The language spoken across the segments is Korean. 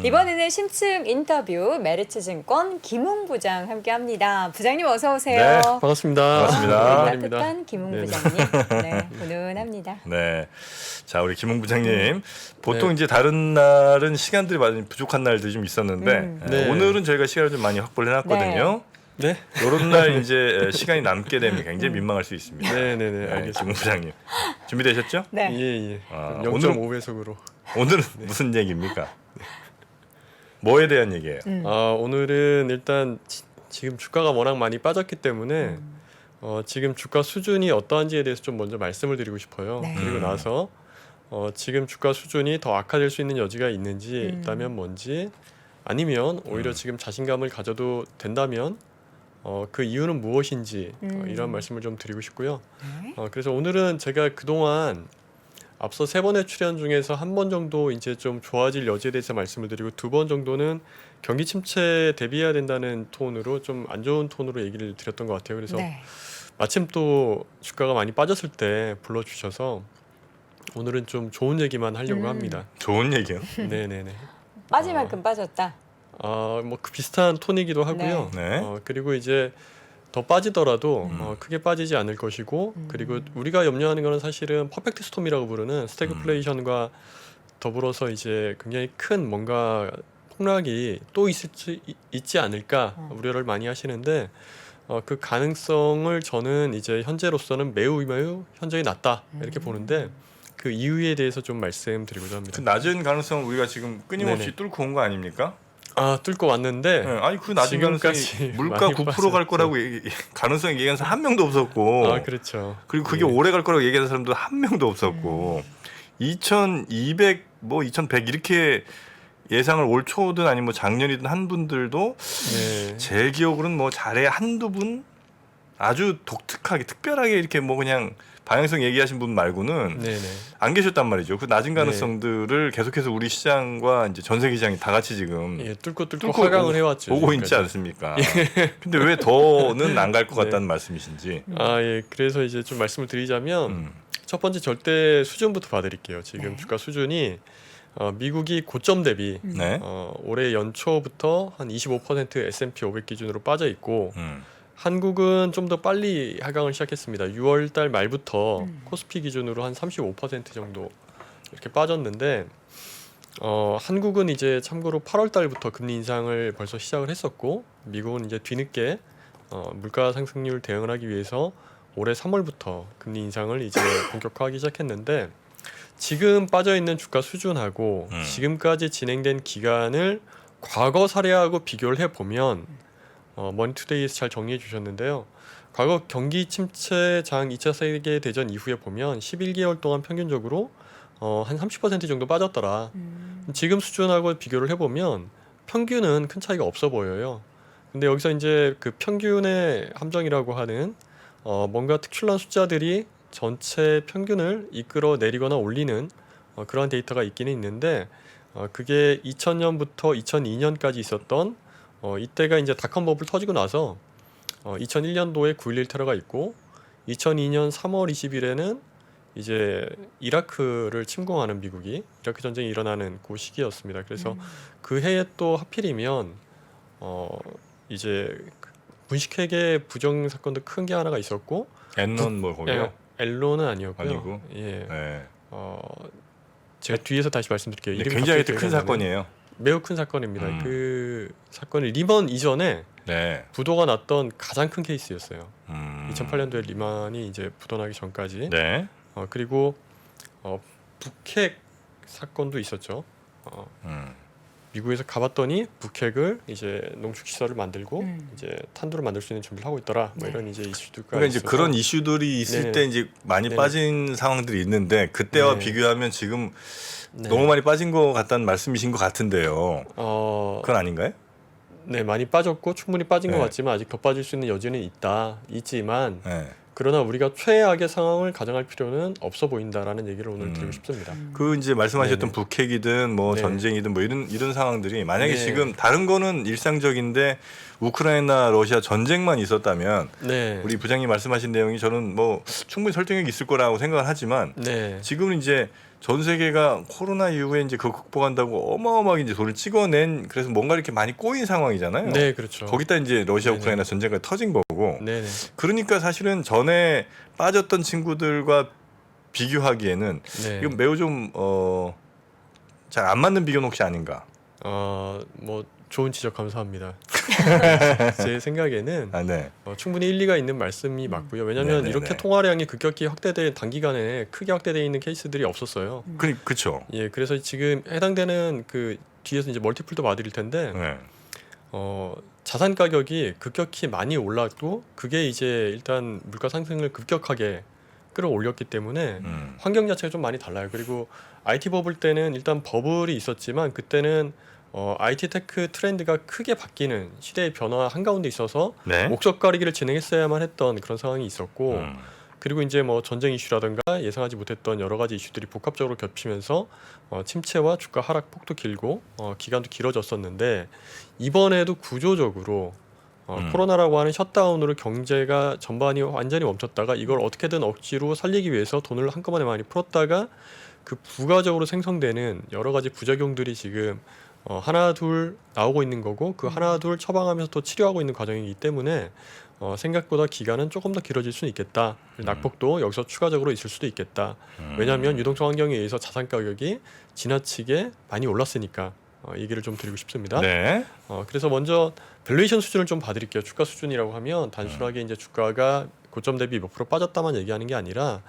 이번에는 심층 인터뷰 메리츠증권 김웅 부장 함께합니다. 부장님 어서 오세요. 네, 반갑습니다. 반갑습니다. 따뜻한 김웅 네. 부장님. 네, 훈훈합니다. 네. 자, 우리 김웅 부장님. 보통 네. 이제 다른 날은 시간들이 많이 부족한 날들이 좀 있었는데 네. 오늘은 저희가 시간을 좀 많이 확보를 해놨거든요. 네, 이런 날 이제 시간이 남게 되면 굉장히 민망할 수 있습니다. 네네네, 알겠습니다. 김웅 부장님. 준비되셨죠? 네. 예. 아, 0.5배속으로. 오늘은 무슨 얘기입니까? 뭐에 대한 얘기예요? 오늘은 일단 지금 주가가 워낙 많이 빠졌기 때문에 지금 주가 수준이 어떠한지에 대해서 좀 먼저 말씀을 드리고 싶어요. 네. 그리고 나서 지금 주가 수준이 더 악화될 수 있는 여지가 있는지 있다면 뭔지 아니면 오히려 지금 자신감을 가져도 된다면 그 이유는 무엇인지 이런 말씀을 좀 드리고 싶고요. 네. 그래서 오늘은 제가 그동안 앞서 3번의 출연 중에서 한 번 정도 이제 좀 좋아질 여지에 대해서 말씀을 드리고 2번 정도는 경기 침체에 대비해야 된다는 톤으로 좀 안 좋은 톤으로 얘기를 드렸던 것 같아요. 그래서 네. 마침 또 주가가 많이 빠졌을 때 불러주셔서 오늘은 좀 좋은 얘기만 하려고 합니다. 좋은 얘기요? 네네네. 빠질 만큼 빠졌다. 뭐 그 비슷한 톤이기도 하고요. 네. 그리고 이제 더 빠지더라도 크게 빠지지 않을 것이고 그리고 우리가 염려하는 거는 사실은 퍼펙트 스톰이라고 부르는 스태그플레이션과 더불어서 이제 굉장히 큰 뭔가 폭락이 또 있지 않을까 우려를 많이 하시는데 그 가능성을 저는 이제 현재로서는 매우 현저히 낮다 이렇게 보는데 그 이유에 대해서 좀 말씀드리고자 합니다. 그 낮은 가능성을 우리가 지금 끊임없이 네네. 뚫고 온 거 아닙니까? 뚫고 왔는데 네, 아니 그 낮은 가능성이 지금까지 물가 많이 9% 갈 거라고 가능성 얘기하는 사람 한 명도 없었고 그렇죠. 그리고 그게 예. 오래 갈 거라고 얘기하는 사람도 한 명도 없었고 2200 뭐 2100 이렇게 예상을 올 초든 아니면 뭐 작년이든 한 분들도 네. 제 기억으로는 뭐 잘해 한두 분 아주 독특하게 특별하게 이렇게 뭐 그냥 방향성 얘기하신 분 말고는 네네. 안 계셨단 말이죠. 그 낮은 가능성들을 계속해서 우리 시장과 이제 전 세계 시장이 다 같이 지금 예, 뚫고 하강을 해왔죠. 오고 지금까지. 있지 않습니까? 근데 왜 더는 안 갈 것 네. 같다는 말씀이신지. 예. 그래서 이제 좀 말씀을 드리자면 첫 번째 절대 수준부터 봐드릴게요. 지금 네. 주가 수준이 미국이 고점 대비 네. 올해 연초부터 한 25% S&P 500 기준으로 빠져 있고 한국은 좀 더 빨리 하강을 시작했습니다. 6월 달 말부터 코스피 기준으로 한 35% 정도 이렇게 빠졌는데 한국은 이제 참고로 8월 달부터 금리 인상을 벌써 시작을 했었고 미국은 이제 뒤늦게 물가 상승률 대응을 하기 위해서 올해 3월부터 금리 인상을 이제 본격화하기 시작했는데 지금 빠져 있는 주가 수준하고 지금까지 진행된 기간을 과거 사례하고 비교를 해 보면 머니투데이에서 잘 정리해 주셨는데요. 과거 경기 침체 장 2차 세계 대전 이후에 보면 11개월 동안 평균적으로 한 30% 정도 빠졌더라. 지금 수준하고 비교를 해보면 평균은 큰 차이가 없어 보여요. 근데 여기서 이제 그 평균의 함정이라고 하는 뭔가 특출난 숫자들이 전체 평균을 이끌어 내리거나 올리는 그러한 데이터가 있기는 있는데 그게 2000년부터 2002년까지 있었던 이때가 이제 닷컴 버블 터지고 나서 2001년도에 9.11 테러가 있고 2002년 3월 20일에는 이제 이라크를 침공하는 미국이 이라크 전쟁이 일어나는 그 시기였습니다. 그래서 그 해에 또 하필이면 이제 분식회계 부정 사건도 큰 게 하나가 있었고 엔론 뭐 거기요? 엘론은 아니었고요. 아니고? 예. 네. 제가 뒤에서 다시 말씀드릴게요. 네, 이름이 굉장히 갑자기 큰 기억이 안 나네요. 사건이에요. 매우 큰 사건입니다. 그 사건이 리먼 이전에 네. 부도가 났던 가장 큰 케이스였어요. 2008년도에 리만이 이제 부도나기 전까지. 네. 그리고 북핵 사건도 있었죠. 미국에서 가봤더니 북핵을 이제 농축 시설을 만들고 이제 탄두를 만들 수 있는 준비를 하고 있더라. 뭐 이런 이제 이슈들까지. 그러니까 이제 그런 이슈들이 있을 네네. 때 이제 많이 네네. 빠진 상황들이 있는데 그때와 네. 비교하면 지금 네. 너무 많이 빠진 것 같다는 말씀이신 것 같은데요. 그건 아닌가요? 네, 많이 빠졌고 충분히 빠진 네. 것 같지만 아직 더 빠질 수 있는 여지는 있지만 네. 그러나 우리가 최악의 상황을 가정할 필요는 없어 보인다라는 얘기를 오늘 드리고 싶습니다. 그 이제 말씀하셨던 네네. 북핵이든 뭐 네. 전쟁이든 뭐 이런 상황들이 만약에 네. 지금 다른 거는 일상적인데 우크라이나 러시아 전쟁만 있었다면 네. 우리 부장님 말씀하신 내용이 저는 뭐 충분히 설득력이 있을 거라고 생각을 하지만 네. 지금은 이제 전 세계가 코로나 이후에 이제 그 극복한다고 어마어마하게 이제 돈을 찍어낸 그래서 뭔가 이렇게 많이 꼬인 상황이잖아요. 네, 그렇죠. 거기다 이제 러시아 네네. 우크라이나 전쟁까지 터진 거고. 네네. 그러니까 사실은 전에 빠졌던 친구들과 비교하기에는 네. 이건 매우 좀 잘 안 맞는 비교는 혹시 아닌가? 뭐 좋은 지적 감사합니다. 제 생각에는 아, 네. 충분히 일리가 있는 말씀이 맞고요. 왜냐하면 네네네. 이렇게 통화량이 급격히 확대된 단기간에 크게 확대되어 있는 케이스들이 없었어요. 그렇죠. 예, 그래서 지금 해당되는 그 뒤에서 이제 멀티플도 봐드릴 텐데 네. 자산 가격이 급격히 많이 올랐고 그게 이제 일단 물가 상승을 급격하게 끌어올렸기 때문에 환경 자체가 좀 많이 달라요. 그리고 IT 버블 때는 일단 버블이 있었지만 그때는 IT 테크 트렌드가 크게 바뀌는 시대의 변화 한가운데 있어서 네. 목적 가리기를 진행했어야만 했던 그런 상황이 있었고 그리고 이제 뭐 전쟁 이슈라든가 예상하지 못했던 여러 가지 이슈들이 복합적으로 겹치면서 침체와 주가 하락 폭도 길고 기간도 길어졌었는데 이번에도 구조적으로 코로나라고 하는 셧다운으로 경제가 전반이 완전히 멈췄다가 이걸 어떻게든 억지로 살리기 위해서 돈을 한꺼번에 많이 풀었다가 그 부가적으로 생성되는 여러 가지 부작용들이 지금 하나 둘 나오고 있는 거고 그 하나 둘 처방하면서 또 치료하고 있는 과정이기 때문에 생각보다 기간은 조금 더 길어질 수는 있겠다. 낙폭도 여기서 추가적으로 있을 수도 있겠다. 왜냐하면 유동성 환경에 의해서 자산 가격이 지나치게 많이 올랐으니까 얘기를 좀 드리고 싶습니다. 네. 그래서 먼저 밸류에이션 수준을 좀 봐드릴게요. 주가 수준이라고 하면 단순하게 이제 주가가 고점 대비 몇 프로 빠졌다만 얘기하는 게 아니라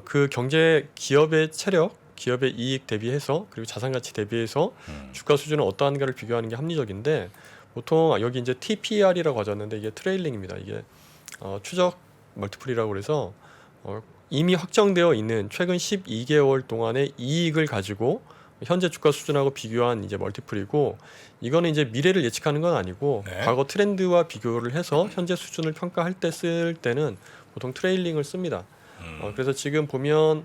그 경제 기업의 체력, 기업의 이익 대비해서 그리고 자산 가치 대비해서 주가 수준은 어떠한가를 비교하는 게 합리적인데 보통 여기 이제 TPR이라고 하셨는데 이게 트레일링입니다. 이게 추적 멀티플이라고 그래서 이미 확정되어 있는 최근 12개월 동안의 이익을 가지고 현재 주가 수준하고 비교한 이제 멀티플이고 이거는 이제 미래를 예측하는 건 아니고 네. 과거 트렌드와 비교를 해서 현재 수준을 평가할 때 쓸 때는 보통 트레일링을 씁니다. 그래서 지금 보면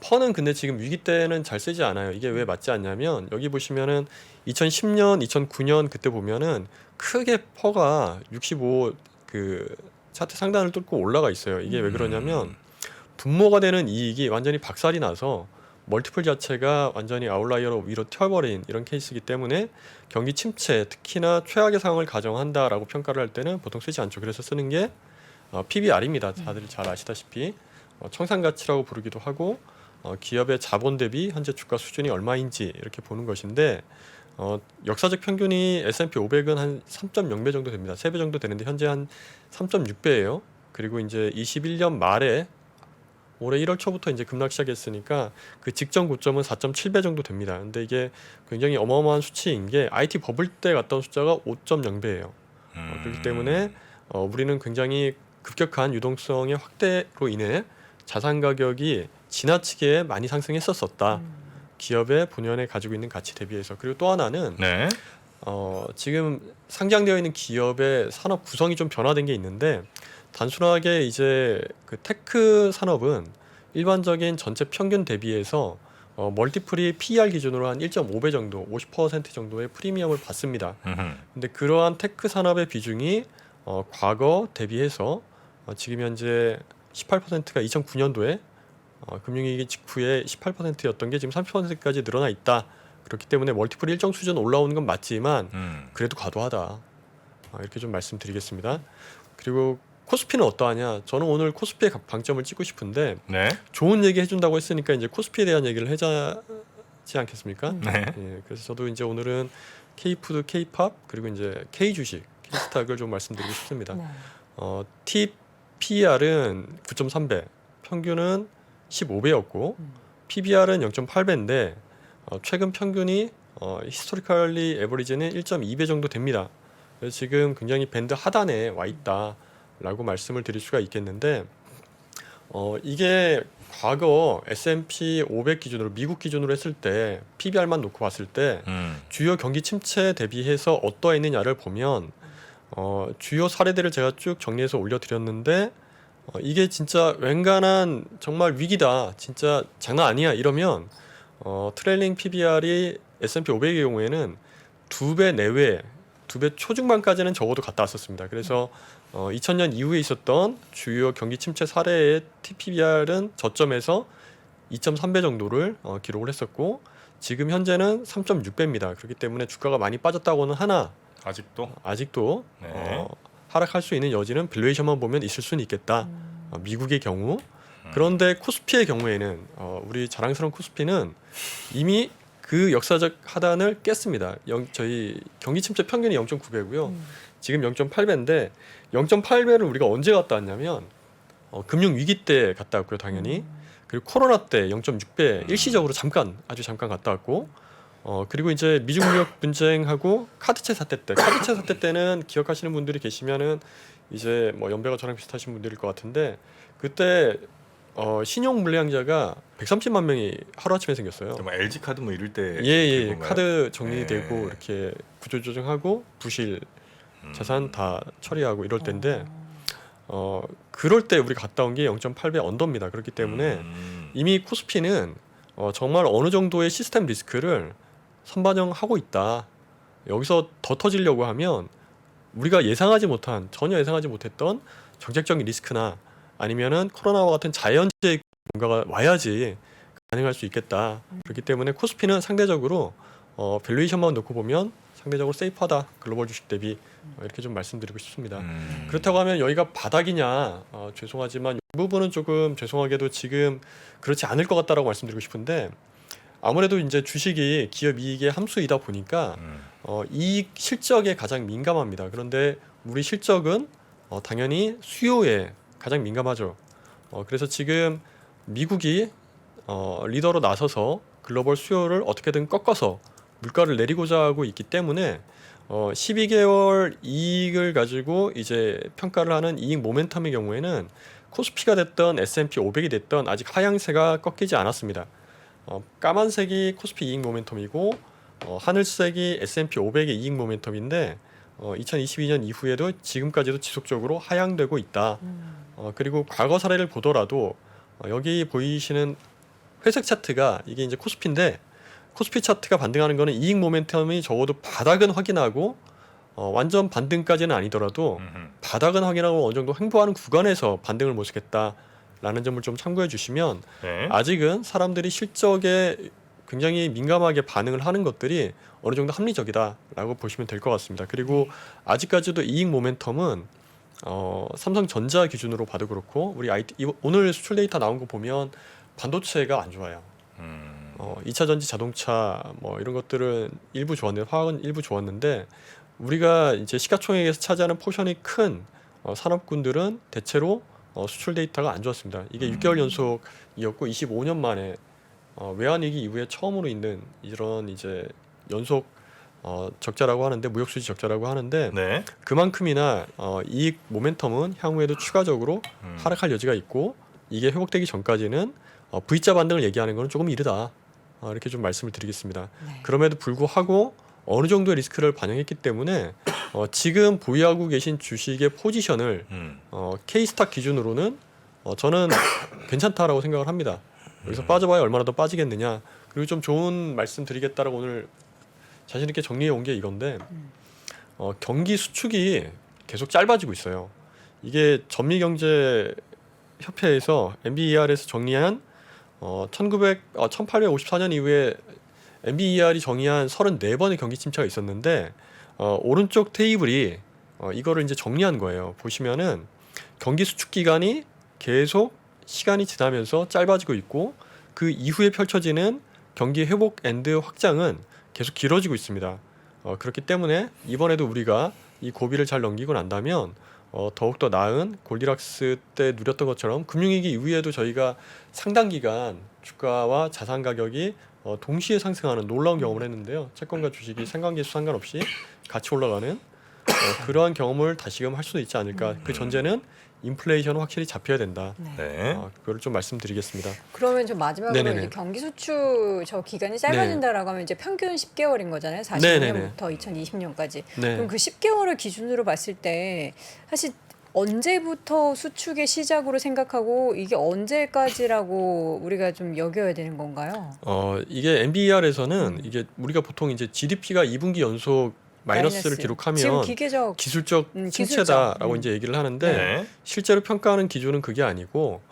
퍼는 근데 지금 위기 때는 잘 쓰지 않아요. 이게 왜 맞지 않냐면 여기 보시면은 2010년, 2009년 그때 보면은 크게 퍼가 65 그 차트 상단을 뚫고 올라가 있어요. 이게 왜 그러냐면 분모가 되는 이익이 완전히 박살이 나서 멀티플 자체가 완전히 아웃라이어로 위로 튀어버린 이런 케이스이기 때문에 경기 침체 특히나 최악의 상황을 가정한다라고 평가를 할 때는 보통 쓰지 않죠. 그래서 쓰는 게 PBR입니다. 다들 잘 아시다시피 청산 가치라고 부르기도 하고 기업의 자본 대비 현재 주가 수준이 얼마인지 이렇게 보는 것인데 역사적 평균이 S&P 500은 한 3.0배 정도 됩니다. 3배 정도 되는데 현재 한 3.6배예요. 그리고 이제 21년 말에 올해 1월 초부터 이제 급락 시작했으니까 그 직전 고점은 4.7배 정도 됩니다. 근데 이게 굉장히 어마어마한 수치인 게 IT 버블 때 갔던 숫자가 5.0배예요. 그렇기 때문에 우리는 굉장히 급격한 유동성의 확대로 인해 자산 가격이 지나치게 많이 상승했었다. 기업의 본연에 가지고 있는 가치 대비해서. 그리고 또 하나는 네. 지금 상장되어 있는 기업의 산업 구성이 좀 변화된 게 있는데 단순하게 이제 그 테크 산업은 일반적인 전체 평균 대비해서 멀티플이 PER 기준으로 한 1.5배 정도, 50% 정도의 프리미엄을 받습니다. 근데 그러한 테크 산업의 비중이 과거 대비해서 지금 현재 18%가 2009년도에 금융위기 직후에 18%였던 게 지금 30%까지 늘어나 있다. 그렇기 때문에 멀티플이 일정 수준 올라오는 건 맞지만 그래도 과도하다. 이렇게 좀 말씀드리겠습니다. 그리고 코스피는 어떠하냐? 저는 오늘 코스피의 방점을 찍고 싶은데 네. 좋은 얘기 해준다고 했으니까 이제 코스피에 대한 얘기를 해자지 않겠습니까? 네. 예, 그래서 저도 이제 오늘은 K푸드, K팝 그리고 이제 K 주식, K스탁을 좀 말씀드리고 싶습니다. 네. TPR은 9.3배, 평균은 15배였고 PBR은 0.8배인데 최근 평균이 히스토리컬리 에버리지는 1.2배 정도 됩니다. 그래서 지금 굉장히 밴드 하단에 와 있다라고 말씀을 드릴 수가 있겠는데 이게 과거 S&P 500 기준으로 미국 기준으로 했을 때 PBR만 놓고 봤을 때 주요 경기 침체 대비해서 어떠했느냐를 보면 주요 사례들을 제가 쭉 정리해서 올려드렸는데 이게 진짜 웬간한 정말 위기다, 진짜 장난 아니야 이러면 트레일링 PBR이 S&P 500의 경우에는 2배 내외, 2배 초중반까지는 적어도 갔다 왔었습니다. 그래서 2000년 이후에 있었던 주요 경기 침체 사례의 TPBR은 저점에서 2.3배 정도를 기록을 했었고 지금 현재는 3.6배입니다. 그렇기 때문에 주가가 많이 빠졌다고는 하나 아직도 네. 하락할 수 있는 여지는 밸류에이션만 보면 있을 수는 있겠다. 미국의 경우. 그런데 코스피의 경우에는 우리 자랑스러운 코스피는 이미 그 역사적 하단을 깼습니다. 저희 경기 침체 평균이 0.9배고요. 지금 0.8배인데 0.8배를 우리가 언제 갔다 왔냐면 금융 위기 때 갔다 왔고요, 당연히. 그리고 코로나 때 0.6배 일시적으로 아주 잠깐 갔다 왔고 그리고 이제 미중 무역 분쟁하고 카드채 사태 때는 기억하시는 분들이 계시면은 이제 뭐 연배가 저랑 비슷하신 분들일 것 같은데 그때 신용 불량자가 130만 명이 하루아침에 생겼어요. 정말 LG 카드 뭐 이럴 때 예. 카드 정리되고 네. 이렇게 구조조정하고 부실 자산 다 처리하고 이럴 때인데 그럴 때 우리가 갔다 온 게 0.8배 언더입니다. 그렇기 때문에 이미 코스피는 정말 어느 정도의 시스템 리스크를 선반영하고 있다. 여기서 더 터지려고 하면 우리가 전혀 예상하지 못했던 정책적인 리스크나 아니면은 코로나와 같은 자연재해 뭔가가 와야지 가능할 수 있겠다. 그렇기 때문에 코스피는 상대적으로 밸류에이션만 놓고 보면 상대적으로 세이프하다. 글로벌 주식 대비 이렇게 좀 말씀드리고 싶습니다. 그렇다고 하면 여기가 바닥이냐? 죄송하지만 이 부분은 조금 죄송하게도 지금 그렇지 않을 것 같다라고 말씀드리고 싶은데 아무래도 이제 주식이 기업 이익의 함수이다 보니까 이익 실적에 가장 민감합니다. 그런데 우리 실적은 당연히 수요에 가장 민감하죠. 그래서 지금 미국이 리더로 나서서 글로벌 수요를 어떻게든 꺾어서 물가를 내리고자 하고 있기 때문에 12개월 이익을 가지고 이제 평가를 하는 이익 모멘텀의 경우에는 코스피가 됐던 S&P 500이 됐던 아직 하향세가 꺾이지 않았습니다. 까만색이 코스피 이익 모멘텀이고 하늘색이 S&P 500의 이익 모멘텀인데 2022년 이후에도 지금까지도 지속적으로 하향되고 있다. 그리고 과거 사례를 보더라도 여기 보이시는 회색 차트가 이게 이제 코스피인데 코스피 차트가 반등하는 거는 이익 모멘텀이 적어도 바닥은 확인하고 완전 반등까지는 아니더라도 바닥은 확인하고 어느 정도 횡보하는 구간에서 반등을 모시겠다라는 점을 좀 참고해 주시면 네. 아직은 사람들이 실적에 굉장히 민감하게 반응을 하는 것들이 어느 정도 합리적이다라고 보시면 될 것 같습니다. 그리고 아직까지도 이익 모멘텀은 삼성전자 기준으로 봐도 그렇고 우리 오늘 수출 데이터 나온 거 보면 반도체가 안 좋아요. 2차 전지 자동차 뭐 이런 것들은 일부 좋았는데 화학은 일부 좋았는데 우리가 이제 시가총액에서 차지하는 포션이 큰 산업군들은 대체로 수출 데이터가 안 좋았습니다. 이게 6개월 연속이었고 25년 만에 외환위기 이후에 처음으로 있는 이런 이제 연속 적자라고 하는데 무역수지 적자라고 하는데 네. 그만큼이나 이익 모멘텀은 향후에도 추가적으로 하락할 여지가 있고 이게 회복되기 전까지는 V자 반등을 얘기하는 것은 조금 이르다. 이렇게 좀 말씀을 드리겠습니다. 네. 그럼에도 불구하고 어느 정도의 리스크를 반영했기 때문에 지금 보유하고 계신 주식의 포지션을 K스탁 기준으로는 저는 괜찮다라고 생각을 합니다. 여기서 빠져봐야 얼마나 더 빠지겠느냐. 그리고 좀 좋은 말씀 드리겠다라고 오늘 자신 있게 정리해 온 게 이건데 경기 수축이 계속 짧아지고 있어요. 이게 전미경제협회에서 MBER에서 정리한 1854년 이후에 MBER이 정의한 34번의 경기 침체가 있었는데 오른쪽 테이블이 이거를 이제 정리한 거예요. 보시면은 경기 수축 기간이 계속 시간이 지나면서 짧아지고 있고 그 이후에 펼쳐지는 경기 회복 앤드 확장은 계속 길어지고 있습니다. 그렇기 때문에 이번에도 우리가 이 고비를 잘 넘기고 난다면 더욱더 나은 골디락스 때 누렸던 것처럼 금융위기 이후에도 저희가 상당 기간 주가와 자산 가격이 동시에 상승하는 놀라운 경험을 했는데요. 채권과 주식이 생관계수 상관없이 같이 올라가는 그러한 경험을 다시금 할 수도 있지 않을까. 그 전제는 인플레이션은 확실히 잡혀야 된다. 네. 그걸 좀 말씀드리겠습니다. 그러면 좀 마지막으로 네네네. 이제 경기 수축 저 기간이 짧아진다라고 하면 이제 평균 10개월인 거잖아요. 네네네. 40년부터 2020년까지. 네. 그럼 그 10개월을 기준으로 봤을 때 사실 언제부터 수축의 시작으로 생각하고 이게 언제까지라고 우리가 좀 여겨야 되는 건가요? 이게 NBER에서는 이게 우리가 보통 이제 GDP가 2분기 연속 마이너스를 지금 기록하면 기계적 기술적 기술적. 침체다라고 이제 얘기를 하는데 네. 실제로 평가하는 기준은 그게 아니고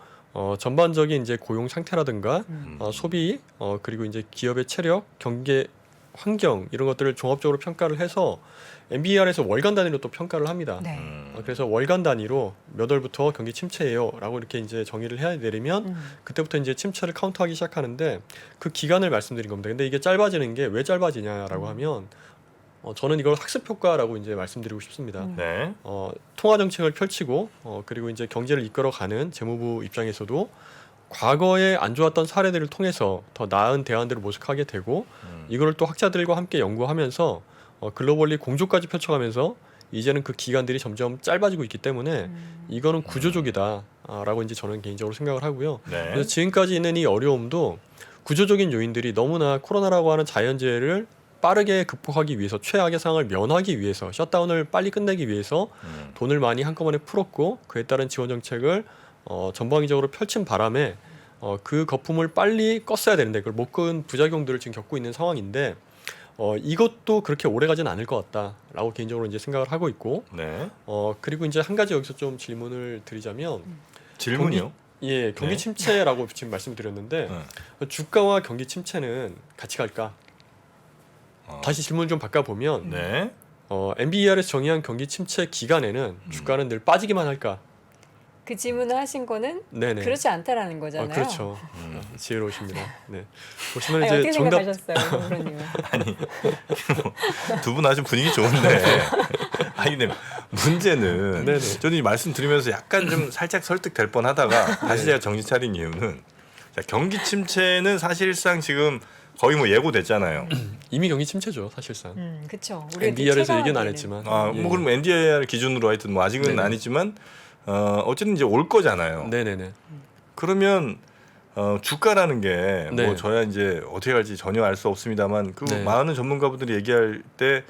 전반적인 이제 고용 상태라든가 소비 그리고 이제 기업의 체력, 경제 환경 이런 것들을 종합적으로 평가를 해서 NBER에서 월간 단위로 또 평가를 합니다. 네. 그래서 월간 단위로 몇 월부터 경기 침체예요라고 이렇게 이제 정의를 해야 되려면 그때부터 이제 침체를 카운트하기 시작하는데 그 기간을 말씀드린 겁니다. 근데 이게 짧아지는 게 왜 짧아지냐라고 하면 저는 이걸 학습 효과라고 이제 말씀드리고 싶습니다. 네. 통화 정책을 펼치고 그리고 이제 경제를 이끌어가는 재무부 입장에서도 과거에 안 좋았던 사례들을 통해서 더 나은 대안들을 모색하게 되고 이거를 또 학자들과 함께 연구하면서 글로벌리 공조까지 펼쳐가면서 이제는 그 기간들이 점점 짧아지고 있기 때문에 이거는 구조적이다라고 이제 저는 개인적으로 생각을 하고요. 네. 그래서 지금까지 있는 이 어려움도 구조적인 요인들이 너무나 코로나라고 하는 자연재해를 빠르게 극복하기 위해서 최악의 상황을 면하기 위해서 셧다운을 빨리 끝내기 위해서 돈을 많이 한꺼번에 풀었고 그에 따른 지원 정책을 전방위적으로 펼친 바람에 그 거품을 빨리 껐어야 되는데 그걸 못 끈 부작용들을 지금 겪고 있는 상황인데 이것도 그렇게 오래 가지는 않을 것 같다라고 개인적으로 이제 생각을 하고 있고 네. 그리고 이제 한 가지 여기서 좀 질문을 드리자면 질문이요? 경기 네. 침체라고 지금 말씀드렸는데 네. 주가와 경기 침체는 같이 갈까? 다시 질문 좀 바꿔보면 네. NBER에서 정의한 경기 침체 기간에는 주가는 늘 빠지기만 할까? 그 질문을 하신 거는 네네. 그렇지 않다라는 거잖아요. 그렇죠. 지혜로우십니다. 네. 보시면 아니, 이제 어떻게 정답 생각하셨어요, 선생님은? 두 분 아주 분위기 좋은데 아니 근데 문제는 네네. 저는 이 말씀 드리면서 약간 좀 살짝 설득될 뻔하다가 다시 제가 정신 차린 이유는 자, 경기 침체는 사실상 지금 거의 뭐 예고됐잖아요. 이미 경기 침체죠, 사실상. 그렇죠. NBER에서 얘기는 안 했지만. 예. 뭐 그럼 NDR 기준으로 하여튼 뭐 아직은 네네. 아니지만 어쨌든 이제 올 거잖아요. 네네네. 그러면 주가라는 게 네. 뭐 저야 이제 어떻게 갈지 전혀 알 수 없습니다만 그 네. 많은 전문가분들이 얘기할 때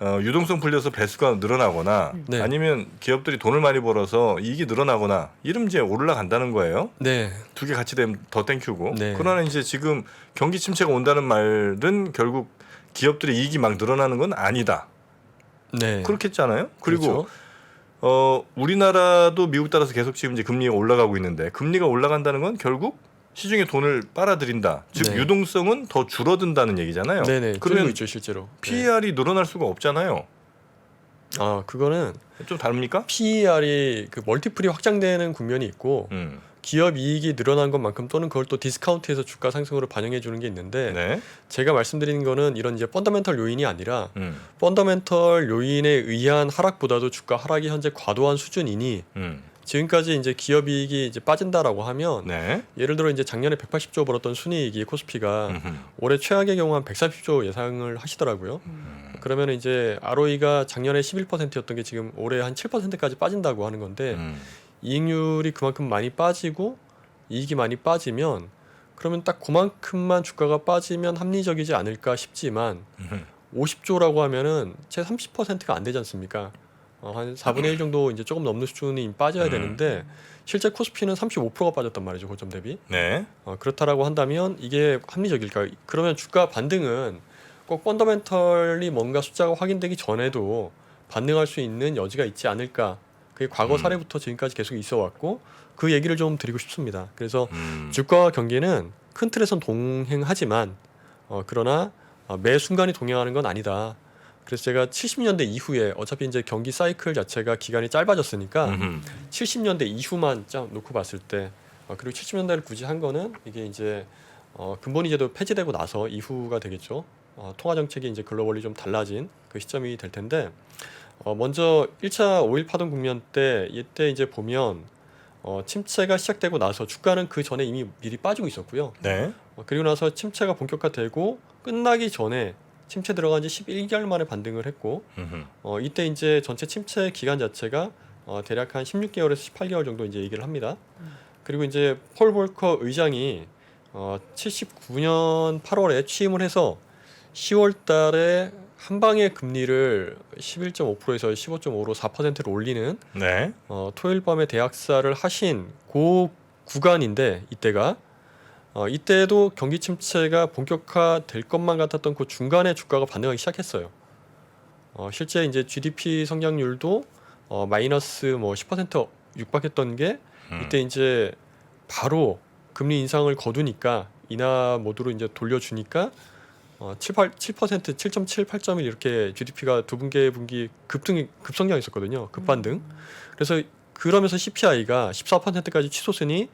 유동성 풀려서 배수가 늘어나거나 네. 아니면 기업들이 돈을 많이 벌어서 이익이 늘어나거나 이러면 이제 올라간다는 거예요. 네. 두 개 같이 되면 더 땡큐고. 네. 그러나 이제 지금 경기 침체가 온다는 말은 결국 기업들의 이익이 막 늘어나는 건 아니다. 네. 그렇겠잖아요. 그리고 그렇죠. 우리나라도 미국 따라서 계속 지금 이제 금리가 올라가고 있는데 금리가 올라간다는 건 결국 시중에 돈을 빨아들인다. 즉 네. 유동성은 더 줄어든다는 얘기잖아요. 네네. 그러면 그러면 있죠, 실제로. 네. PER이 늘어날 수가 없잖아요. 그거는 좀 다릅니까? PER이 그 멀티플이 확장되는 국면이 있고 기업 이익이 늘어난 것만큼 또는 그걸 또 디스카운트해서 주가 상승으로 반영해 주는 게 있는데 네. 제가 말씀드리는 거는 이런 이제 펀더멘털 요인이 아니라 음. 펀더멘털 요인에 의한 하락보다도 주가 하락이 현재 과도한 수준이니 지금까지 이제 기업 이익이 이제 빠진다라고 하면 네. 예를 들어 이제 작년에 180조 벌었던 순이익이 코스피가 음흠. 올해 최악의 경우 한 130조 예상을 하시더라고요. 그러면 이제 ROE가 작년에 11%였던 게 지금 올해 한 7%까지 빠진다고 하는 건데 이익률이 그만큼 많이 빠지고 이익이 많이 빠지면 그러면 딱 그만큼만 주가가 빠지면 합리적이지 않을까 싶지만 50조라고 하면은 채 30%가 안 되지 않습니까? 한 4분의 1 정도 이제 조금 넘는 수준이 빠져야 되는데 실제 코스피는 35%가 빠졌단 말이죠, 고점 대비. 네. 그렇다라고 한다면 이게 합리적일까? 그러면 주가 반등은 꼭 펀더멘털이 뭔가 숫자가 확인되기 전에도 반등할 수 있는 여지가 있지 않을까? 그게 과거 사례부터 지금까지 계속 있어 왔고 그 얘기를 좀 드리고 싶습니다. 그래서 주가와 경기는 큰 틀에선 동행하지만 그러나 매 순간이 동행하는 건 아니다. 그래서 제가 70년대 이후에 어차피 이제 경기 사이클 자체가 기간이 짧아졌으니까 70년대 이후만 놓고 봤을 때 그리고 70년대를 굳이 한 거는 이게 이제 근본이 제도 폐지되고 나서 이후가 되겠죠. 통화 정책이 이제 글로벌리 좀 달라진 그 시점이 될 텐데 먼저 1차 5.1 파동 국면 때 이때 이제 보면 침체가 시작되고 나서 주가는 그 전에 이미 미리 빠지고 있었고요. 네. 그리고 나서 침체가 본격화되고 끝나기 전에 침체 들어간 지 11개월 만에 반등을 했고 이때 이제 전체 침체 기간 자체가 대략 한 16개월에서 18개월 정도 이제 얘기를 합니다. 그리고 이제 폴 볼커 의장이 79년 8월에 취임을 해서 10월 달에 한 방에 금리를 11.5%에서 15.5로 4%를 올리는 네. 토요일 밤에 대학사를 하신 그 구간인데 이때가 이때도 경기 침체가 본격화될 것만 같았던 그 중간에 주가가 반등하기 시작했어요. 실제 이제 GDP 성장률도 마이너스 뭐 10% 육박했던 게 이때 이제 바로 금리 인상을 거두니까 인하 모드로 이제 돌려주니까 7%, 7.7, 8.1 이렇게 GDP가 두 분기 급성장했었거든요. 급반등. 그래서 그러면서 CPI가 14%까지 치솟으니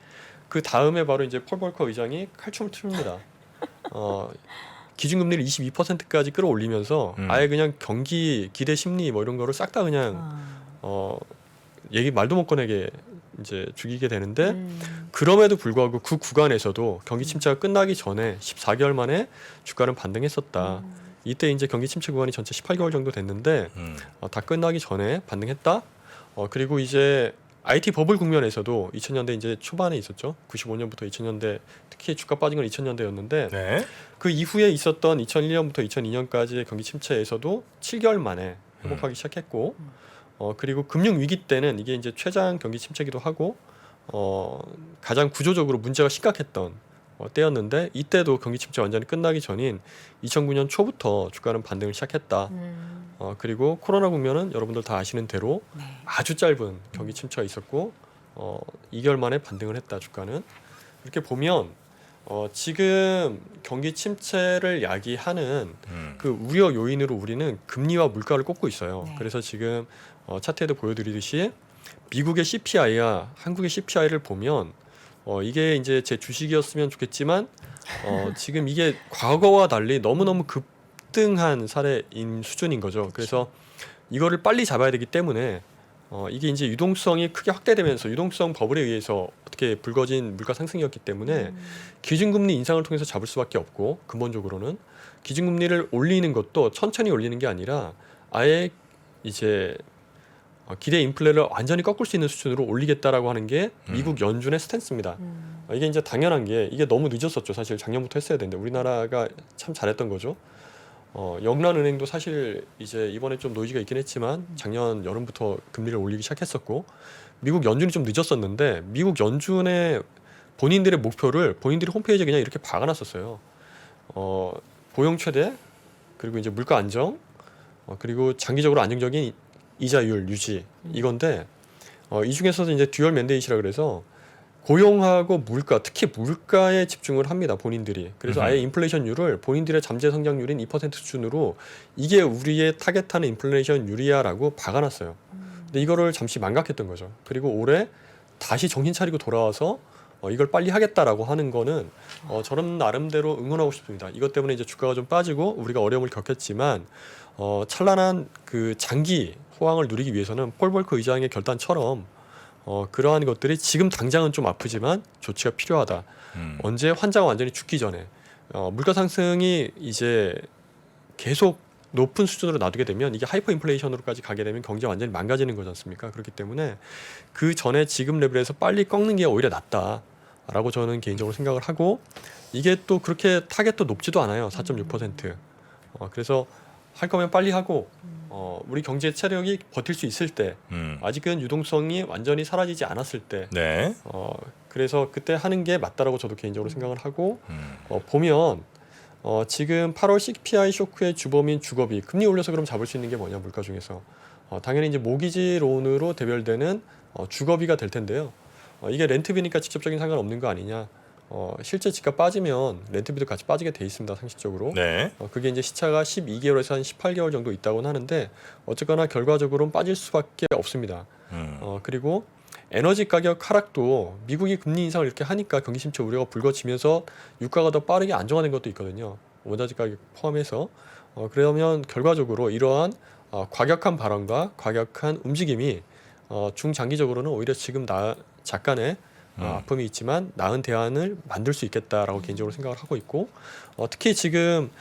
그 다음에 바로 이제 폴 볼커 의장이 칼춤을 틉니다. 기준금리를 22%까지 끌어올리면서 아예 그냥 경기 기대 심리 뭐 이런 거를 싹 다 그냥 얘기 말도 못 꺼내게 이제 죽이게 되는데 그럼에도 불구하고 그 구간에서도 경기 침체가 끝나기 전에 14개월 만에 주가는 반등했었다. 이때 이제 경기 침체 구간이 전체 18개월 정도 됐는데 다 끝나기 전에 반등했다. 그리고 이제 IT 버블 국면에서도 2000년대 이제 초반에 있었죠. 95년부터 2000년대 특히 주가 빠진 건 2000년대였는데 네. 그 이후에 있었던 2001년부터 2002년까지의 경기 침체에서도 7개월 만에 회복하기 시작했고 그리고 금융 위기 때는 이게 이제 최장 경기 침체기도 하고 가장 구조적으로 문제가 심각했던 때였는데 이때도 경기 침체 완전히 끝나기 전인 2009년 초부터 주가는 반등을 시작했다. 그리고 코로나 국면은 여러분들 다 아시는 대로 네. 아주 짧은 경기 침체가 있었고 2개월 만에 반등을 했다. 주가는 이렇게 보면 지금 경기 침체를 야기하는 그 우려 요인으로 우리는 금리와 물가를 꼽고 있어요. 네. 그래서 지금 차트에도 보여드리듯이 미국의 CPI와 한국의 CPI를 보면 이게 이제 제 주식이었으면 좋겠지만 지금 이게 과거와 달리 너무너무 급등한 사례인 수준인 거죠. 그래서 이거를 빨리 잡아야 되기 때문에 이게 이제 유동성이 크게 확대되면서 유동성 버블에 의해서 어떻게 불거진 물가 상승이었기 때문에 기준금리 인상을 통해서 잡을 수밖에 없고 근본적으로는 기준금리를 올리는 것도 천천히 올리는 게 아니라 아예 이제 기대 인플레를 완전히 꺾을 수 있는 수준으로 올리겠다라고 하는 게 미국 연준의 스탠스입니다. 이게 이제 당연한 게 이게 너무 늦었었죠. 사실 작년부터 했어야 되는데 우리나라가 참 잘했던 거죠. 영란은행도 사실 이제 이번에 좀 노이즈가 있긴 했지만 작년 여름부터 금리를 올리기 시작했었고 미국 연준이 좀 늦었었는데 미국 연준의 본인들의 목표를 본인들이 홈페이지에 그냥 이렇게 박아놨었어요. 고용 최대 그리고 이제 물가 안정 그리고 장기적으로 안정적인 이자율 유지 이건데 이 중에서도 이제 듀얼 맨데이트라 그래서 고용하고 물가 특히 물가에 집중을 합니다 본인들이. 그래서 아예 인플레이션율을 본인들의 잠재 성장률인 2% 수준으로 이게 우리의 타겟하는 인플레이션율이야라고 박아놨어요. 근데 이거를 잠시 망각했던 거죠. 그리고 올해 다시 정신 차리고 돌아와서 이걸 빨리 하겠다라고 하는 거는 저는 나름대로 응원하고 싶습니다. 이것 때문에 이제 주가가 좀 빠지고 우리가 어려움을 겪었지만 찬란한 그 장기 호황을 누리기 위해서는 폴 볼커 의장의 결단처럼 그러한 것들이 지금 당장은 좀 아프지만 조치가 필요하다. 언제 환자가 완전히 죽기 전에 물가 상승이 이제 계속 높은 수준으로 놔두게 되면 이게 하이퍼 인플레이션으로까지 가게 되면 경제가 완전히 망가지는 거지 않습니까? 그렇기 때문에 그 전에 지금 레벨에서 빨리 꺾는 게 오히려 낫다라고 저는 개인적으로 생각을 하고 이게 또 그렇게 타겟도 높지도 않아요. 4.6%. 그래서 할 거면 빨리 하고 우리 경제 체력이 버틸 수 있을 때 아직은 유동성이 완전히 사라지지 않았을 때 네. 그래서 그때 하는 게 맞다라고 저도 개인적으로 생각을 하고 보면 지금 8월 CPI 쇼크의 주범인 주거비 금리 올려서 그럼 잡을 수 있는 게 뭐냐 물가 중에서 당연히 이제 모기지 론으로 대별되는 주거비가 될 텐데요. 이게 렌트비니까 직접적인 상관없는 거 아니냐. 실제 집값 빠지면 렌트비도 같이 빠지게 돼 있습니다. 상식적으로. 네. 그게 이제 시차가 12개월에서 한 18개월 정도 있다고는 하는데 어쨌거나 결과적으로는 빠질 수밖에 없습니다. 그리고 에너지 가격 하락도 미국이 금리 인상을 이렇게 하니까 경기 침체 우려가 불거지면서 유가가 더 빠르게 안정화된 것도 있거든요. 원자재 가격 포함해서. 그러면 결과적으로 이러한 과격한 발언과 과격한 움직임이 중장기적으로는 오히려 지금 잠깐의 아픔이 있지만 나은 대안을 만들 수 있겠다라고 개인적으로 생각을 하고 있고 특히 지금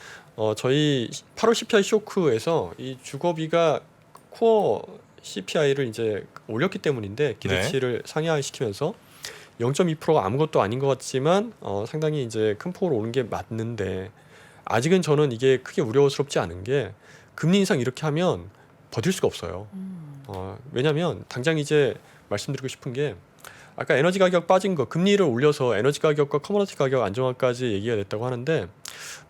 저희 8월 CPI 쇼크에서 이 주거비가 코어 CPI를 이제 올렸기 때문인데 기대치를 상향시키면서 0.2%가 아무것도 아닌 것 같지만 상당히 이제 큰 폭으로 오는 게 맞는데 아직은 저는 이게 크게 우려스럽지 않은 게 금리 인상 이렇게 하면 버틸 수가 없어요. 왜냐하면 당장 이제 말씀드리고 싶은 게 아까 에너지 가격 빠진 거 금리를 올려서 에너지 가격과 커머디티 가격 안정화까지 얘기가 됐다고 하는데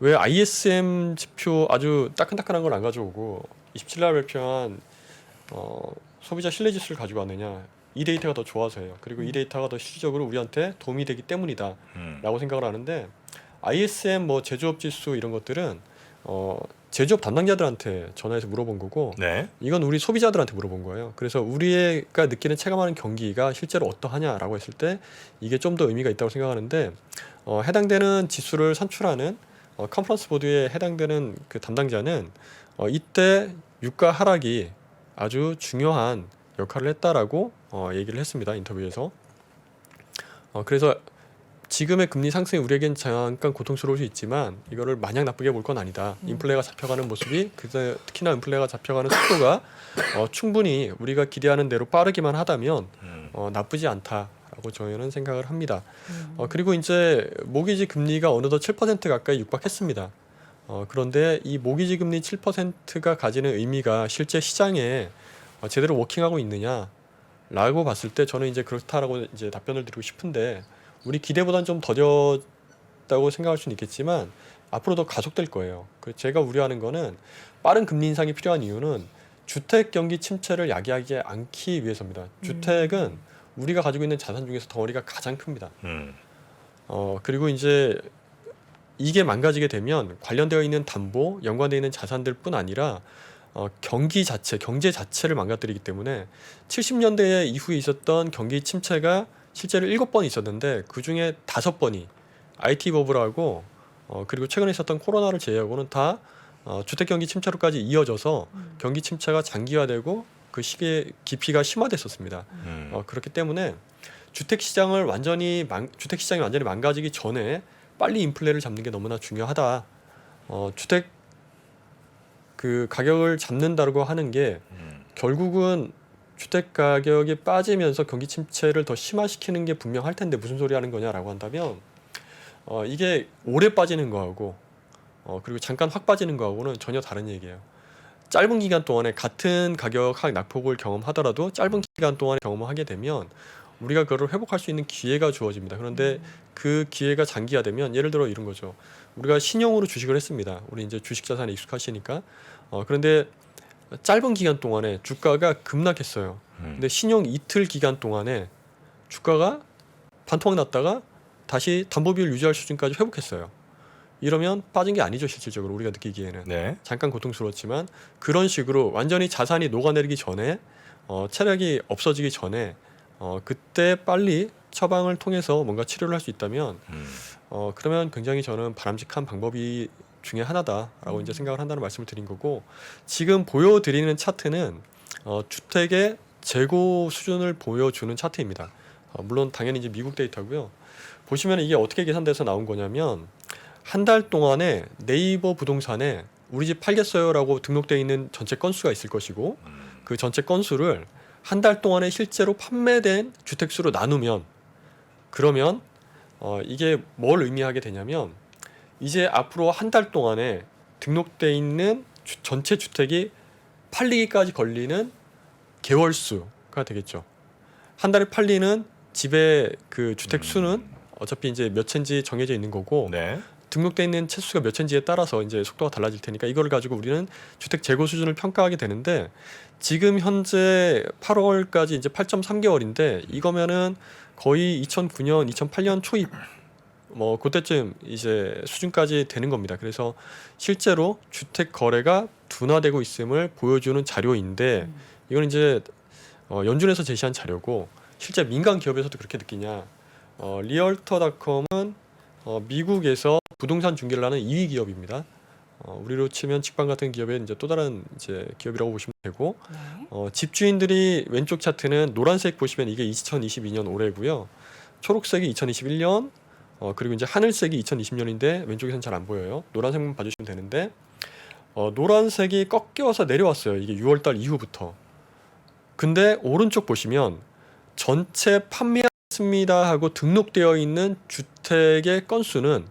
왜 ISM 지표 아주 따끈따끈한 걸 안 가져오고 27날 발표한 소비자 신뢰 지수를 가지고 왔느냐. 이 데이터가 더 좋아서예요. 그리고 이 데이터가 더 실질적으로 우리한테 도움이 되기 때문이다라고 생각을 하는데 ISM 뭐 제조업 지수 이런 것들은 제조업 담당자들한테 전화해서 물어본 거고 네. 이건 우리 소비자들한테 물어본 거예요. 그래서 우리가 느끼는 체감하는 경기가 실제로 어떠하냐라고 했을 때 이게 좀 더 의미가 있다고 생각하는데 해당되는 지수를 산출하는 컨퍼런스 보드에 해당되는 그 담당자는 이때 유가 하락이 아주 중요한 역할을 했다라고 얘기를 했습니다. 인터뷰에서. 그래서 지금의 금리 상승이 우리에겐 잠깐 고통스러울 수 있지만 이거를 마냥 나쁘게 볼 건 아니다. 인플레가 잡혀가는 모습이 특히나 인플레가 잡혀가는 속도가 충분히 우리가 기대하는 대로 빠르기만 하다면 나쁘지 않다라고 저희는 생각을 합니다. 그리고 이제 모기지 금리가 어느덧 7% 가까이 육박했습니다. 그런데 이 모기지 금리 7%가 가지는 의미가 실제 시장에 제대로 워킹하고 있느냐라고 봤을 때 저는 이제 그렇다라고 이제 답변을 드리고 싶은데 우리 기대보다는 좀 더뎠다고 생각할 수는 있겠지만 앞으로 더 가속될 거예요. 제가 우려하는 거는 빠른 금리 인상이 필요한 이유는 주택 경기 침체를 야기하지 않기 위해서입니다. 주택은 우리가 가지고 있는 자산 중에서 덩어리가 가장 큽니다. 그리고 이제 이게 망가지게 되면 관련되어 있는 담보, 연관되어 있는 자산들뿐 아니라 경제 자체를 망가뜨리기 때문에 70년대 이후에 있었던 경기 침체가 실제로 7번 있었는데 그중에 5번이 IT 버블하고 그리고 최근에 있었던 코로나를 제외하고는 다 주택 경기 침체로까지 이어져서 경기 침체가 장기화되고 그 시기의 깊이가 심화됐었습니다. 그렇기 때문에 주택 시장이 완전히 망가지기 전에 빨리 인플레를 잡는 게 너무나 중요하다. 주택 그 가격을 잡는다고 하는 게 결국은 주택 가격이 빠지면서 경기 침체를 더 심화시키는 게 분명할 텐데 무슨 소리 하는 거냐라고 한다면 이게 오래 빠지는 거하고 그리고 잠깐 확 빠지는 거하고는 전혀 다른 얘기예요. 짧은 기간 동안에 같은 가격 낙폭을 경험하더라도 짧은 기간 동안에 경험을 하게 되면 우리가 그걸 회복할 수 있는 기회가 주어집니다. 그런데 그 기회가 장기화되면 예를 들어 이런 거죠. 우리가 신용으로 주식을 했습니다. 우리 이제 주식 자산에 익숙하시니까 그런데 짧은 기간 동안에 주가가 급락했어요. 근데 신용 이틀 기간 동안에 주가가 반토막 났다가 다시 담보 비율 유지할 수준까지 회복했어요. 이러면 빠진 게 아니죠. 실질적으로 우리가 느끼기에는. 네. 잠깐 고통스러웠지만 그런 식으로 완전히 자산이 녹아내리기 전에 체력이 없어지기 전에 그때 빨리 처방을 통해서 뭔가 치료를 할 수 있다면 그러면 굉장히 저는 바람직한 방법이 중에 하나다라고 이제 생각을 한다는 말씀을 드린 거고 지금 보여드리는 차트는 주택의 재고 수준을 보여주는 차트입니다. 물론 당연히 이제 미국 데이터고요. 보시면 이게 어떻게 계산돼서 나온 거냐면 한 달 동안에 네이버 부동산에 우리 집 팔겠어요라고 등록되어 있는 전체 건수가 있을 것이고 그 전체 건수를 한 달 동안에 실제로 판매된 주택 수로 나누면 그러면 이게 뭘 의미하게 되냐면 이제 앞으로 한 달 동안에 등록돼 있는 전체 주택이 팔리기까지 걸리는 개월 수가 되겠죠. 한 달에 팔리는 집의 그 주택 수는 어차피 이제 몇 채인지 정해져 있는 거고 네. 등록돼 있는 채수가 몇 채인지에 따라서 이제 속도가 달라질 테니까 이거를 가지고 우리는 주택 재고 수준을 평가하게 되는데 지금 현재 8월까지 이제 8.3개월인데 이거면은 거의 2009년, 2008년 초입 뭐 그때쯤 이제 수준까지 되는 겁니다. 그래서 실제로 주택 거래가 둔화되고 있음을 보여주는 자료인데 이건 이제 연준에서 제시한 자료고 실제 민간 기업에서도 그렇게 느끼냐? 리얼터닷컴은 미국에서 부동산 중개를 하는 2위 기업입니다. 우리로 치면 직방 같은 기업의 이제 또 다른 이제 기업이라고 보시면 되고 집주인들이 왼쪽 차트는 노란색 보시면 이게 2022년 올해고요. 초록색이 2021년 그리고 이제 하늘색이 2020년인데 왼쪽에서는 잘 안 보여요. 노란색만 봐주시면 되는데 노란색이 꺾여서 내려왔어요. 이게 6월달 이후부터. 근데 오른쪽 보시면 전체 판매했습니다 하고 등록되어 있는 주택의 건수는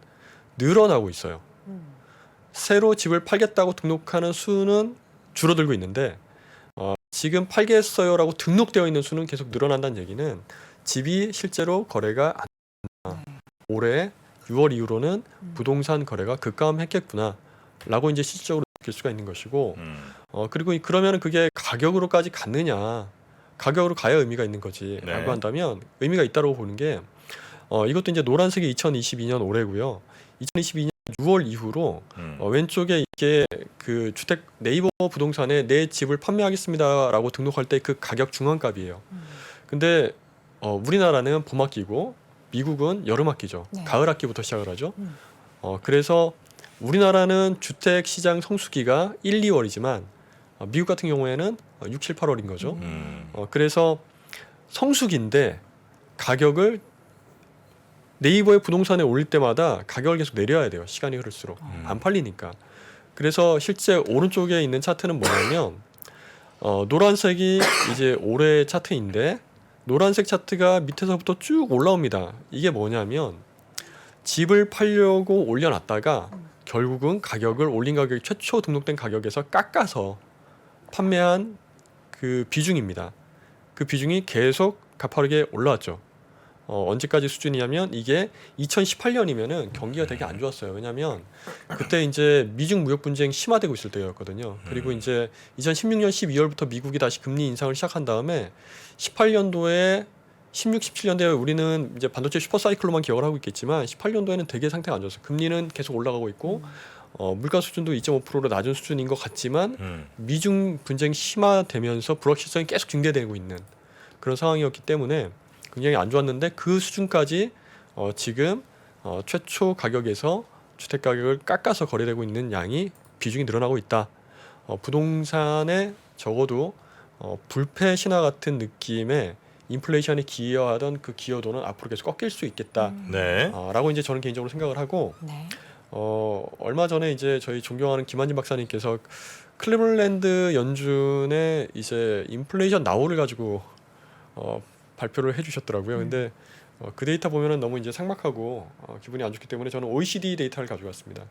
늘어나고 있어요. 새로 집을 팔겠다고 등록하는 수는 줄어들고 있는데 지금 팔겠어요라고 등록되어 있는 수는 계속 늘어난다는 얘기는 집이 실제로 거래가 안 된다. 올해 6월 이후로는 부동산 거래가 급감했겠구나라고 이제 실질적으로 느낄 수가 있는 것이고 그리고 그러면 그게 가격으로까지 갔느냐? 가격으로 가야 의미가 있는 거지라고 네. 한다면 의미가 있다고 보는 게 이것도 이제 노란색이 2022년 올해고요. 2022년 6월 이후로 왼쪽에 이게 그 주택 네이버 부동산에 내 집을 판매하겠습니다라고 등록할 때 그 가격 중앙값이에요. 근데 우리나라는 봄학기고 미국은 여름학기죠. 네. 가을학기부터 시작을 하죠. 그래서 우리나라는 주택 시장 성수기가 1, 2월이지만 미국 같은 경우에는 6, 7, 8월인 거죠. 그래서 성수기인데 가격을 네이버의 부동산에 올릴 때마다 가격을 계속 내려야 돼요. 시간이 흐를수록 안 팔리니까. 그래서 실제 오른쪽에 있는 차트는 뭐냐면 노란색이 이제 올해 차트인데 노란색 차트가 밑에서부터 쭉 올라옵니다. 이게 뭐냐면 집을 팔려고 올려놨다가 결국은 가격을 올린 가격이 최초 등록된 가격에서 깎아서 판매한 그 비중입니다. 그 비중이 계속 가파르게 올라왔죠. 언제까지 수준이냐면 이게 2018년이면은 경기가 되게 안 좋았어요. 왜냐하면 그때 이제 미중 무역 분쟁 심화되고 있을 때였거든요. 그리고 이제 2016년 12월부터 미국이 다시 금리 인상을 시작한 다음에 18년도에 16, 17년도에 우리는 이제 반도체 슈퍼 사이클로만 기억을 하고 있겠지만 18년도에는 되게 상태가 안 좋았어요. 금리는 계속 올라가고 있고 물가 수준도 2.5%로 낮은 수준인 것 같지만 미중 분쟁 심화되면서 불확실성이 계속 증대되고 있는 그런 상황이었기 때문에 굉장히 안 좋았는데 그 수준까지 지금 최초 가격에서 주택 가격을 깎아서 거래되고 있는 양이 비중이 늘어나고 있다. 부동산에 적어도 불패 신화 같은 느낌의 인플레이션이 기여하던 그 기여도는 앞으로 계속 꺾일 수 있겠다. 네. 라고 이제 저는 개인적으로 생각을 하고 네. 얼마 전에 이제 저희 존경하는 김한진 박사님께서 클리블랜드 연준의 이제 인플레이션 나우를 가지고 발표를 해주셨더라고요. 근데 그 데이터 보면은 너무 이제 삭막하고 기분이 안 좋기 때문에 저는 OECD 데이터를 가져왔습니다.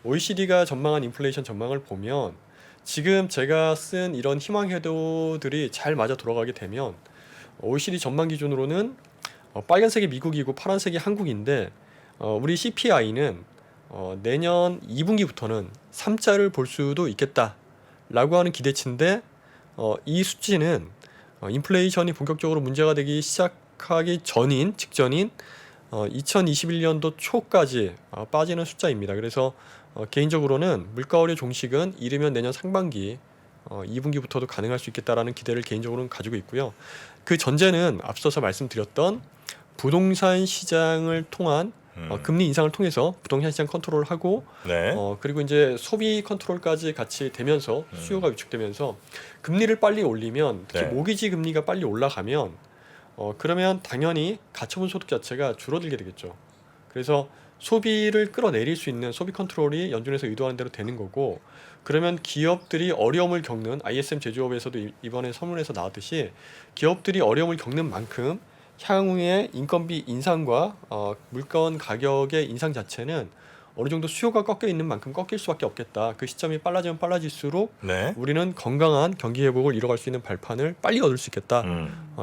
OECD가 전망한 인플레이션 전망을 보면 지금 제가 쓴 이런 희망 회도들이 잘 맞아 돌아가게 되면 OECD 전망 기준으로는 빨간색이 미국이고 파란색이 한국인데 우리 CPI는 내년 2분기부터는 3자를 볼 수도 있겠다라고 하는 기대치인데 이 수치는 인플레이션이 본격적으로 문제가 되기 시작하기 직전인 2021년도 초까지 빠지는 숫자입니다. 그래서 개인적으로는 물가오르 종식은 이르면 내년 상반기 2분기부터도 가능할 수 있겠다라는 기대를 개인적으로는 가지고 있고요. 그 전제는 앞서서 말씀드렸던 부동산 시장을 통한 금리 인상을 통해서 부동산 시장 컨트롤을 하고 네. 그리고 이제 소비 컨트롤까지 같이 되면서 수요가 위축되면서 금리를 빨리 올리면 특히 네. 모기지 금리가 빨리 올라가면 그러면 당연히 가처분 소득 자체가 줄어들게 되겠죠. 그래서 소비를 끌어내릴 수 있는 소비 컨트롤이 연준에서 의도하는 대로 되는 거고 그러면 기업들이 어려움을 겪는 ISM 제조업에서도 이번에 서문에서 나왔듯이 기업들이 어려움을 겪는 만큼 향후에 인건비 인상과 물건 가격의 인상 자체는 어느 정도 수요가 꺾여 있는 만큼 꺾일 수밖에 없겠다. 그 시점이 빨라지면 빨라질수록 네. 우리는 건강한 경기 회복을 이뤄갈 수 있는 발판을 빨리 얻을 수 있겠다.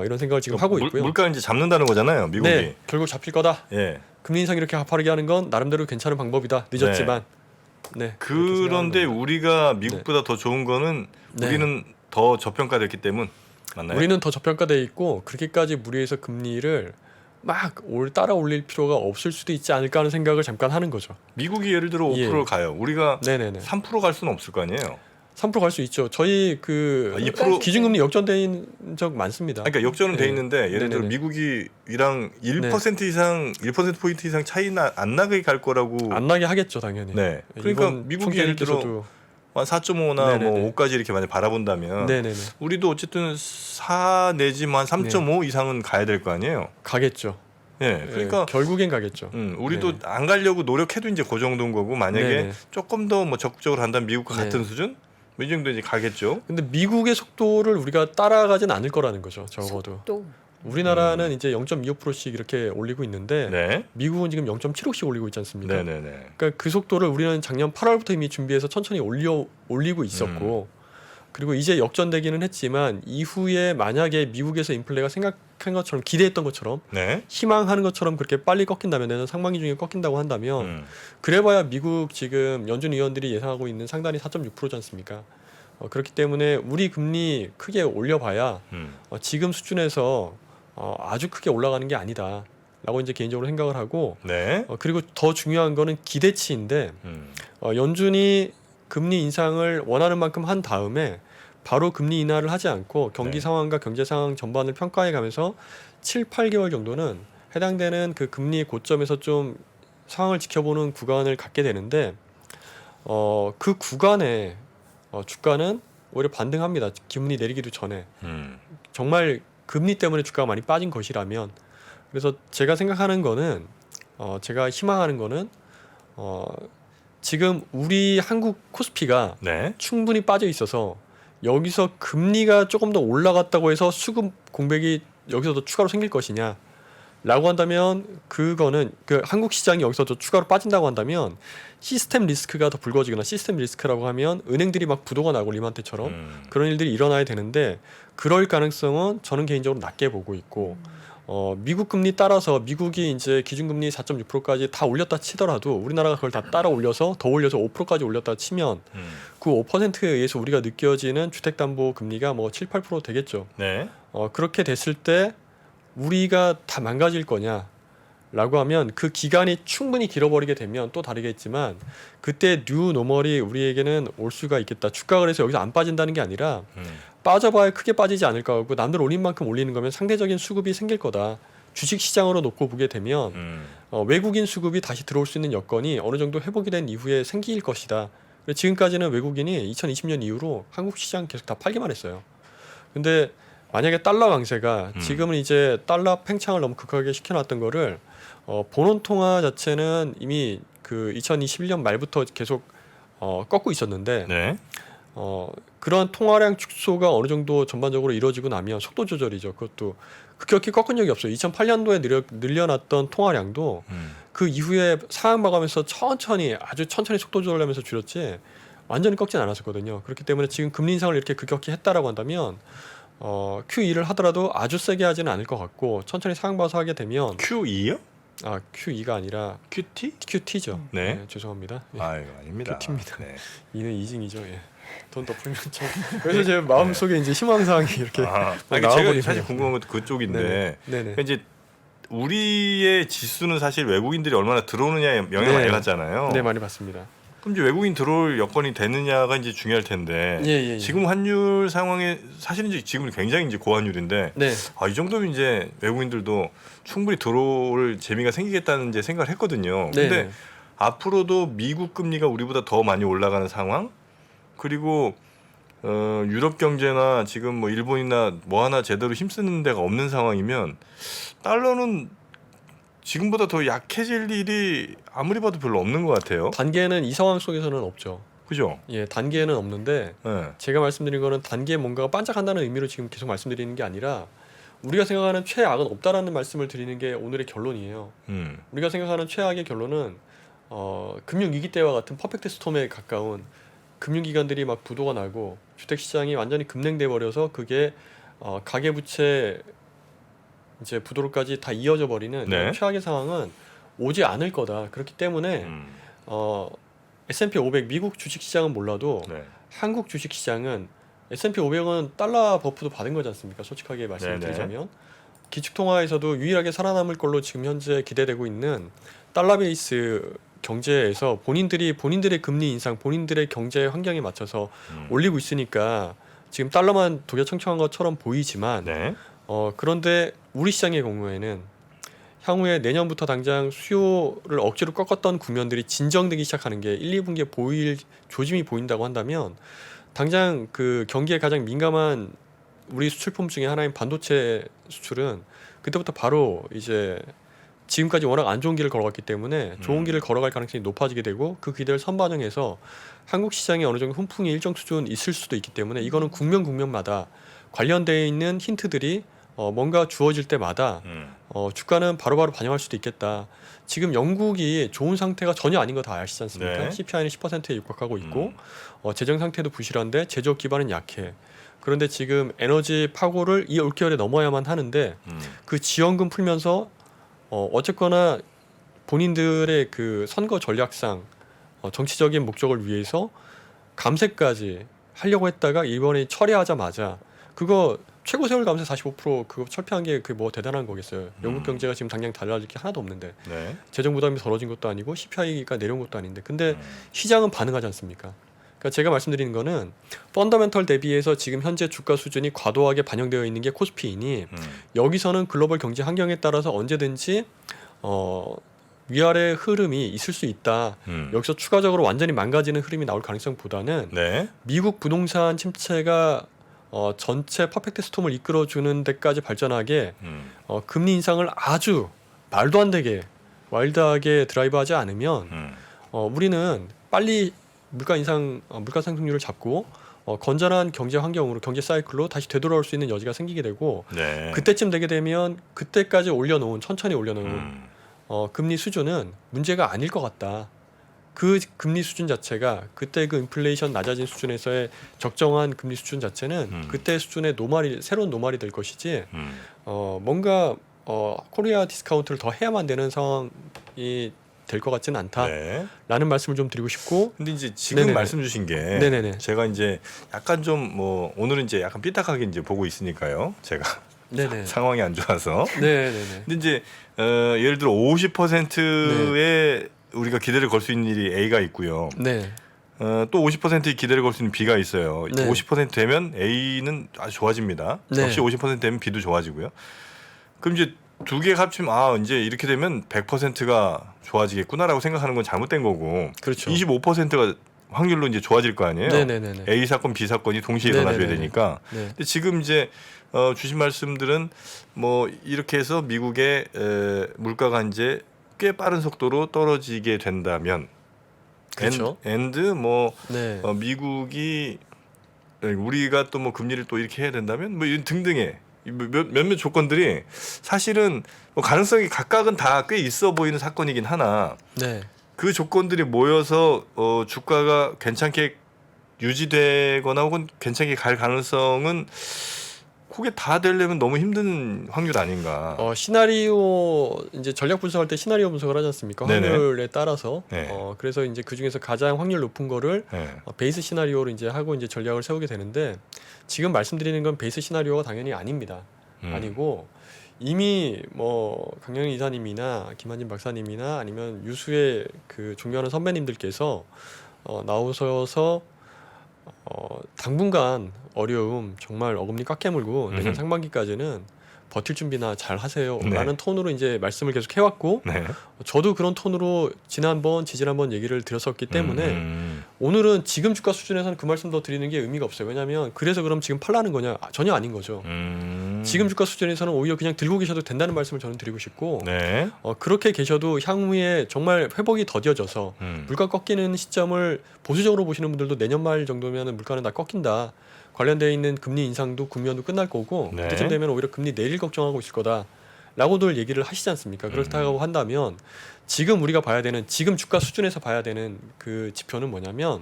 이런 생각을 지금 하고 있고요. 물가를 이제 잡는다는 거잖아요, 미국이. 네, 결국 잡힐 거다. 예. 금리 인상 이렇게 가파르게 하는 건 나름대로 괜찮은 방법이다. 늦었지만. 네. 그런데 우리가 미국보다 더 좋은 거는 네. 우리는 더 저평가됐기 때문 맞나요? 우리는 더 저평가돼 있고 그렇게까지 무리해서 금리를 막 따라 올릴 필요가 없을 수도 있지 않을까 하는 생각을 잠깐 하는 거죠. 미국이 예를 들어 5%를 가요. 우리가 네네네. 3% 갈 수는 없을 거 아니에요. 3% 갈 수 있죠. 저희 그 2% 기준금리 역전된 적 많습니다. 그러니까 역전은 돼 네. 있는데 예를 들어 네네네. 미국이랑 1% 이상 1% 포인트 이상 차이나 안 나게 갈 거라고. 안 나게 하겠죠, 당연히. 네. 그러니까 이번 미국이 예를 들어 총재님께서도 한 4.5나 네네네. 뭐 5까지 이렇게 만약 바라본다면 네네네. 우리도 어쨌든 4 내지 한 3.5 이상은 가야 될 거 아니에요. 가겠죠. 예. 그러니까 결국엔 가겠죠. 우리도 네. 안 가려고 노력해도 이제 그 정도인 거고 만약에 네네. 조금 더 뭐 적극적으로 한다면 미국과 네. 같은 수준 뭐 이 정도 이제 가겠죠. 근데 미국의 속도를 우리가 따라가진 않을 거라는 거죠. 적어도. 또 우리나라는 이제 0.25%씩 이렇게 올리고 있는데 네. 미국은 지금 0.75씩 올리고 있지 않습니까? 네네네. 그러니까 그 속도를 우리는 작년 8월부터 이미 준비해서 천천히 올리고 있었고 그리고 이제 역전되기는 했지만 이후에 만약에 미국에서 인플레가 생각한 것처럼 기대했던 것처럼 네. 희망하는 것처럼 그렇게 빨리 꺾인다면 내년 상반기 중에 꺾인다고 한다면 그래봐야 미국 지금 연준 위원들이 예상하고 있는 상단이 4.6%지 않습니까? 그렇기 때문에 우리 금리 크게 올려봐야 지금 수준에서 아주 크게 올라가는 게 아니다라고 이제 개인적으로 생각을 하고 네. 그리고 더 중요한 거는 기대치인데 연준이 금리 인상을 원하는 만큼 한 다음에 바로 금리 인하를 하지 않고 경기 네. 상황과 경제 상황 전반을 평가해 가면서 7, 8개월 정도는 해당되는 그 금리 고점에서 좀 상황을 지켜보는 구간을 갖게 되는데 그 구간에 주가는 오히려 반등합니다. 기분이 내리기도 전에. 정말 금리 때문에 주가가 많이 빠진 것이라면 그래서 제가 생각하는 거는 제가 희망하는 거는 지금 우리 한국 코스피가 네. 충분히 빠져 있어서 여기서 금리가 조금 더 올라갔다고 해서 수급 공백이 여기서 더 추가로 생길 것이냐 라고 한다면 그거는 그 한국 시장이 여기서 더 추가로 빠진다고 한다면 시스템 리스크가 더 불거지거나 시스템 리스크라고 하면 은행들이 막 부도가 나고 리만 때처럼 그런 일들이 일어나야 되는데 그럴 가능성은 저는 개인적으로 낮게 보고 있고 미국 금리 따라서 미국이 이제 기준금리 4.6%까지 다 올렸다 치더라도 우리나라가 그걸 다 따라 올려서 더 올려서 5%까지 올렸다 치면 그 5%에 의해서 우리가 느껴지는 주택담보금리가 뭐 7, 8% 되겠죠. 네. 그렇게 됐을 때 우리가 다 망가질 거냐라고 하면 그 기간이 충분히 길어버리게 되면 또 다르겠지만 그때 뉴 노멀이 우리에게는 올 수가 있겠다. 주가가 그래서 여기서 안 빠진다는 게 아니라 빠져봐야 크게 빠지지 않을까 하고 남들 올린 만큼 올리는 거면 상대적인 수급이 생길 거다. 주식시장으로 놓고 보게 되면 외국인 수급이 다시 들어올 수 있는 여건이 어느 정도 회복이 된 이후에 생길 것이다. 지금까지는 외국인이 2020년 이후로 한국 시장 계속 다 팔기만 했어요. 근데 만약에 달러 강세가 지금은 이제 달러 팽창을 너무 극하게 시켜놨던 거를 본원 통화 자체는 이미 그 2021년 말부터 계속 꺾고 있었는데 네. 그런 통화량 축소가 어느 정도 전반적으로 이루어지고 나면 속도 조절이죠. 그것도 급격히 꺾은 적이 없어요. 2008년도에 늘려놨던 통화량도 그 이후에 상황 봐가면서 아주 천천히 속도 조절하면서 줄였지 완전히 꺾진 않았었거든요. 그렇기 때문에 지금 금리 인상을 이렇게 급격히 했다라고 한다면 QE를 하더라도 아주 세게 하지는 않을 것 같고 천천히 상황 봐서 하게 되면 Q2요? QE가 아니라 QT? QT죠. 네. 죄송합니다. 예. 아유, 아닙니다. QT입니다. 네. 이는 이징이죠. 예. 돈 더 풀면 참. 그래서 제 마음속에 이제 희망사항이 이렇게 제가 나와버리네요. 사실 궁금한 것도 그쪽인데 네네. 이제 우리의 지수는 사실 외국인들이 얼마나 들어오느냐에 영향을 많이 받잖아요. 네, 많이 받습니다. 그럼 이제 외국인 들어올 여건이 되느냐가 이제 중요할 텐데 예. 지금 환율 상황에 사실은 이제 지금 굉장히 이제 고환율인데 네. 이 정도면 이제 외국인들도 충분히 들어올 재미가 생기겠다는 이제 생각을 했거든요. 근데 네. 앞으로도 미국 금리가 우리보다 더 많이 올라가는 상황 그리고 유럽 경제나 지금 뭐 일본이나 뭐 하나 제대로 힘쓰는 데가 없는 상황이면 달러는 지금보다 더 약해질 일이 아무리 봐도 별로 없는 것 같아요. 단계는 이 상황 속에서는 없죠. 그죠? 예, 단계는 없는데 네. 제가 말씀드린 거는 단계에 뭔가가 반짝한다는 의미로 지금 계속 말씀드리는 게 아니라 우리가 생각하는 최악은 없다라는 말씀을 드리는 게 오늘의 결론이에요. 우리가 생각하는 최악의 결론은 금융위기 때와 같은 퍼펙트 스톰에 가까운 금융기관들이 막 부도가 나고 주택시장이 완전히 급냉돼 버려서 그게 가계부채 이제 부도로까지 다 이어져 버리는 네. 최악의 상황은 오지 않을 거다. 그렇기 때문에 S&P 500 미국 주식시장은 몰라도 네. 한국 주식시장은 S&P 500은 달러 버프도 받은 거지 않습니까? 솔직하게 말씀을 네네. 드리자면 기축통화에서도 유일하게 살아남을 걸로 지금 현재 기대되고 있는 달러 베이스 경제에서 본인들의 금리 인상, 본인들의 경제 환경에 맞춰서 올리고 있으니까 지금 달러만 독야청청한 것처럼 보이지만 네. 그런데 우리 시장의 경우에는 향후에 내년부터 당장 수요를 억지로 꺾었던 국면들이 진정되기 시작하는 게 1, 2분기에 보일 조짐이 보인다고 한다면 당장 그 경기에 가장 민감한 우리 수출품 중에 하나인 반도체 수출은 그때부터 바로 이제 지금까지 워낙 안 좋은 길을 걸어갔기 때문에 좋은 길을 걸어갈 가능성이 높아지게 되고 그 기대를 선반영해서 한국 시장에 어느 정도 훈풍이 일정 수준 있을 수도 있기 때문에 이거는 국면마다 관련되어 있는 힌트들이 뭔가 주어질 때마다 주가는 바로바로 반영할 수도 있겠다. 지금 영국이 좋은 상태가 전혀 아닌 거 다 아시지 않습니까? 네. CPI는 10%에 육박하고 있고 재정 상태도 부실한데 제조업 기반은 약해. 그런데 지금 에너지 파고를 이 올겨울에 넘어야만 하는데 그 지원금 풀면서 어쨌거나 본인들의 그 선거 전략상 정치적인 목적을 위해서 감세까지 하려고 했다가 이번에 철회하자마자 그거 최고 세월 감세 45% 그거 철폐한 게 그 뭐 대단한 거겠어요. 영국 경제가 지금 당장 달라질 게 하나도 없는데 네. 재정 부담이 덜어진 것도 아니고 CPI가 내려온 것도 아닌데 근데 시장은 반응하지 않습니까? 그러니까 제가 말씀드리는 거는 펀더멘털 대비해서 지금 현재 주가 수준이 과도하게 반영되어 있는 게 코스피이니 여기서는 글로벌 경제 환경에 따라서 언제든지 위아래 흐름이 있을 수 있다. 여기서 추가적으로 완전히 망가지는 흐름이 나올 가능성보다는 네. 미국 부동산 침체가 전체 퍼펙트 스톰을 이끌어주는 데까지 발전하게 금리 인상을 아주 말도 안 되게 와일드하게 드라이브하지 않으면 우리는 빨리 물가 상승률을 잡고 건전한 경제 환경으로 경제 사이클로 다시 되돌아올 수 있는 여지가 생기게 되고 네. 그때쯤 되게 되면 그때까지 천천히 올려놓은 금리 수준은 문제가 아닐 것 같다. 그 금리 수준 자체가 그때 그 인플레이션 낮아진 수준에서의 적정한 금리 수준 자체는 그때 수준의 새로운 노말이 될 것이지 뭔가 코리아 디스카운트를 더 해야만 되는 상황이 될 것 같지는 않다라는 네. 말씀을 좀 드리고 싶고 근데 이제 지금 네네네. 말씀 주신 게 네네네. 제가 이제 약간 좀 뭐 오늘은 이제 약간 삐딱하게 이제 보고 있으니까요. 제가 네네. 상황이 안 좋아서. 네네네. 근데 이제 예를 들어 50%의 우리가 기대를 걸 수 있는 일이 A가 있고요. 네. 또 50%의 기대를 걸 수 있는 B가 있어요. 네. 50% 되면 A는 아주 좋아집니다. 네. 역시 50% 되면 B도 좋아지고요. 그럼 이제 두 개 합치면 이제 이렇게 되면 100%가 좋아지겠구나라고 생각하는 건 잘못된 거고. 그렇죠. 25%가 확률로 이제 좋아질 거 아니에요. 네네네. A 사건, B 사건이 동시에 네네네네. 일어나줘야 되니까. 네. 근데 지금 이제 주신 말씀들은 뭐 이렇게 해서 미국의 물가가 이제 꽤 빠른 속도로 떨어지게 된다면, 그렇죠. 엔드 뭐 네. 미국이 우리가 또 뭐 금리를 또 이렇게 해야 된다면 뭐 이런 등등의 몇몇 조건들이 사실은 뭐 가능성이 각각은 다 꽤 있어 보이는 사건이긴 하나 네. 그 조건들이 모여서 주가가 괜찮게 유지되거나 혹은 괜찮게 갈 가능성은 그게 다 되려면 너무 힘든 확률 아닌가. 시나리오 이제 전략 분석할 때 시나리오 분석을 하지 않습니까? 네네. 확률에 따라서. 네. 그래서 이제 그 중에서 가장 확률 높은 거를 네. 베이스 시나리오로 이제 하고 이제 전략을 세우게 되는데 지금 말씀드리는 건 베이스 시나리오가 당연히 아닙니다. 아니고 이미 뭐 강영희 이사님이나 김한진 박사님이나 아니면 유수의 그 존경하는 선배님들께서 나오셔서 당분간 어려움 정말 어금니 꽉 깨물고 내년 상반기까지는 버틸 준비나 잘 하세요라는 톤으로 이제 말씀을 계속 해왔고 네. 저도 그런 톤으로 지지난번 얘기를 드렸었기 때문에 오늘은 지금 주가 수준에서는 그 말씀 더 드리는 게 의미가 없어요. 왜냐하면 그래서 그럼 지금 팔라는 거냐? 전혀 아닌 거죠. 지금 주가 수준에서는 오히려 그냥 들고 계셔도 된다는 말씀을 저는 드리고 싶고 네. 그렇게 계셔도 향후에 정말 회복이 더뎌져서 물가 꺾이는 시점을 보수적으로 보시는 분들도 내년 말 정도면 물가는 다 꺾인다. 관련되어 있는 금리 인상도 국면도 끝날 거고 네. 그때쯤 되면 오히려 금리 내릴 걱정하고 있을 거다라고들 얘기를 하시지 않습니까? 그렇다고 한다면 지금 우리가 봐야 되는 지금 주가 수준에서 봐야 되는 그 지표는 뭐냐면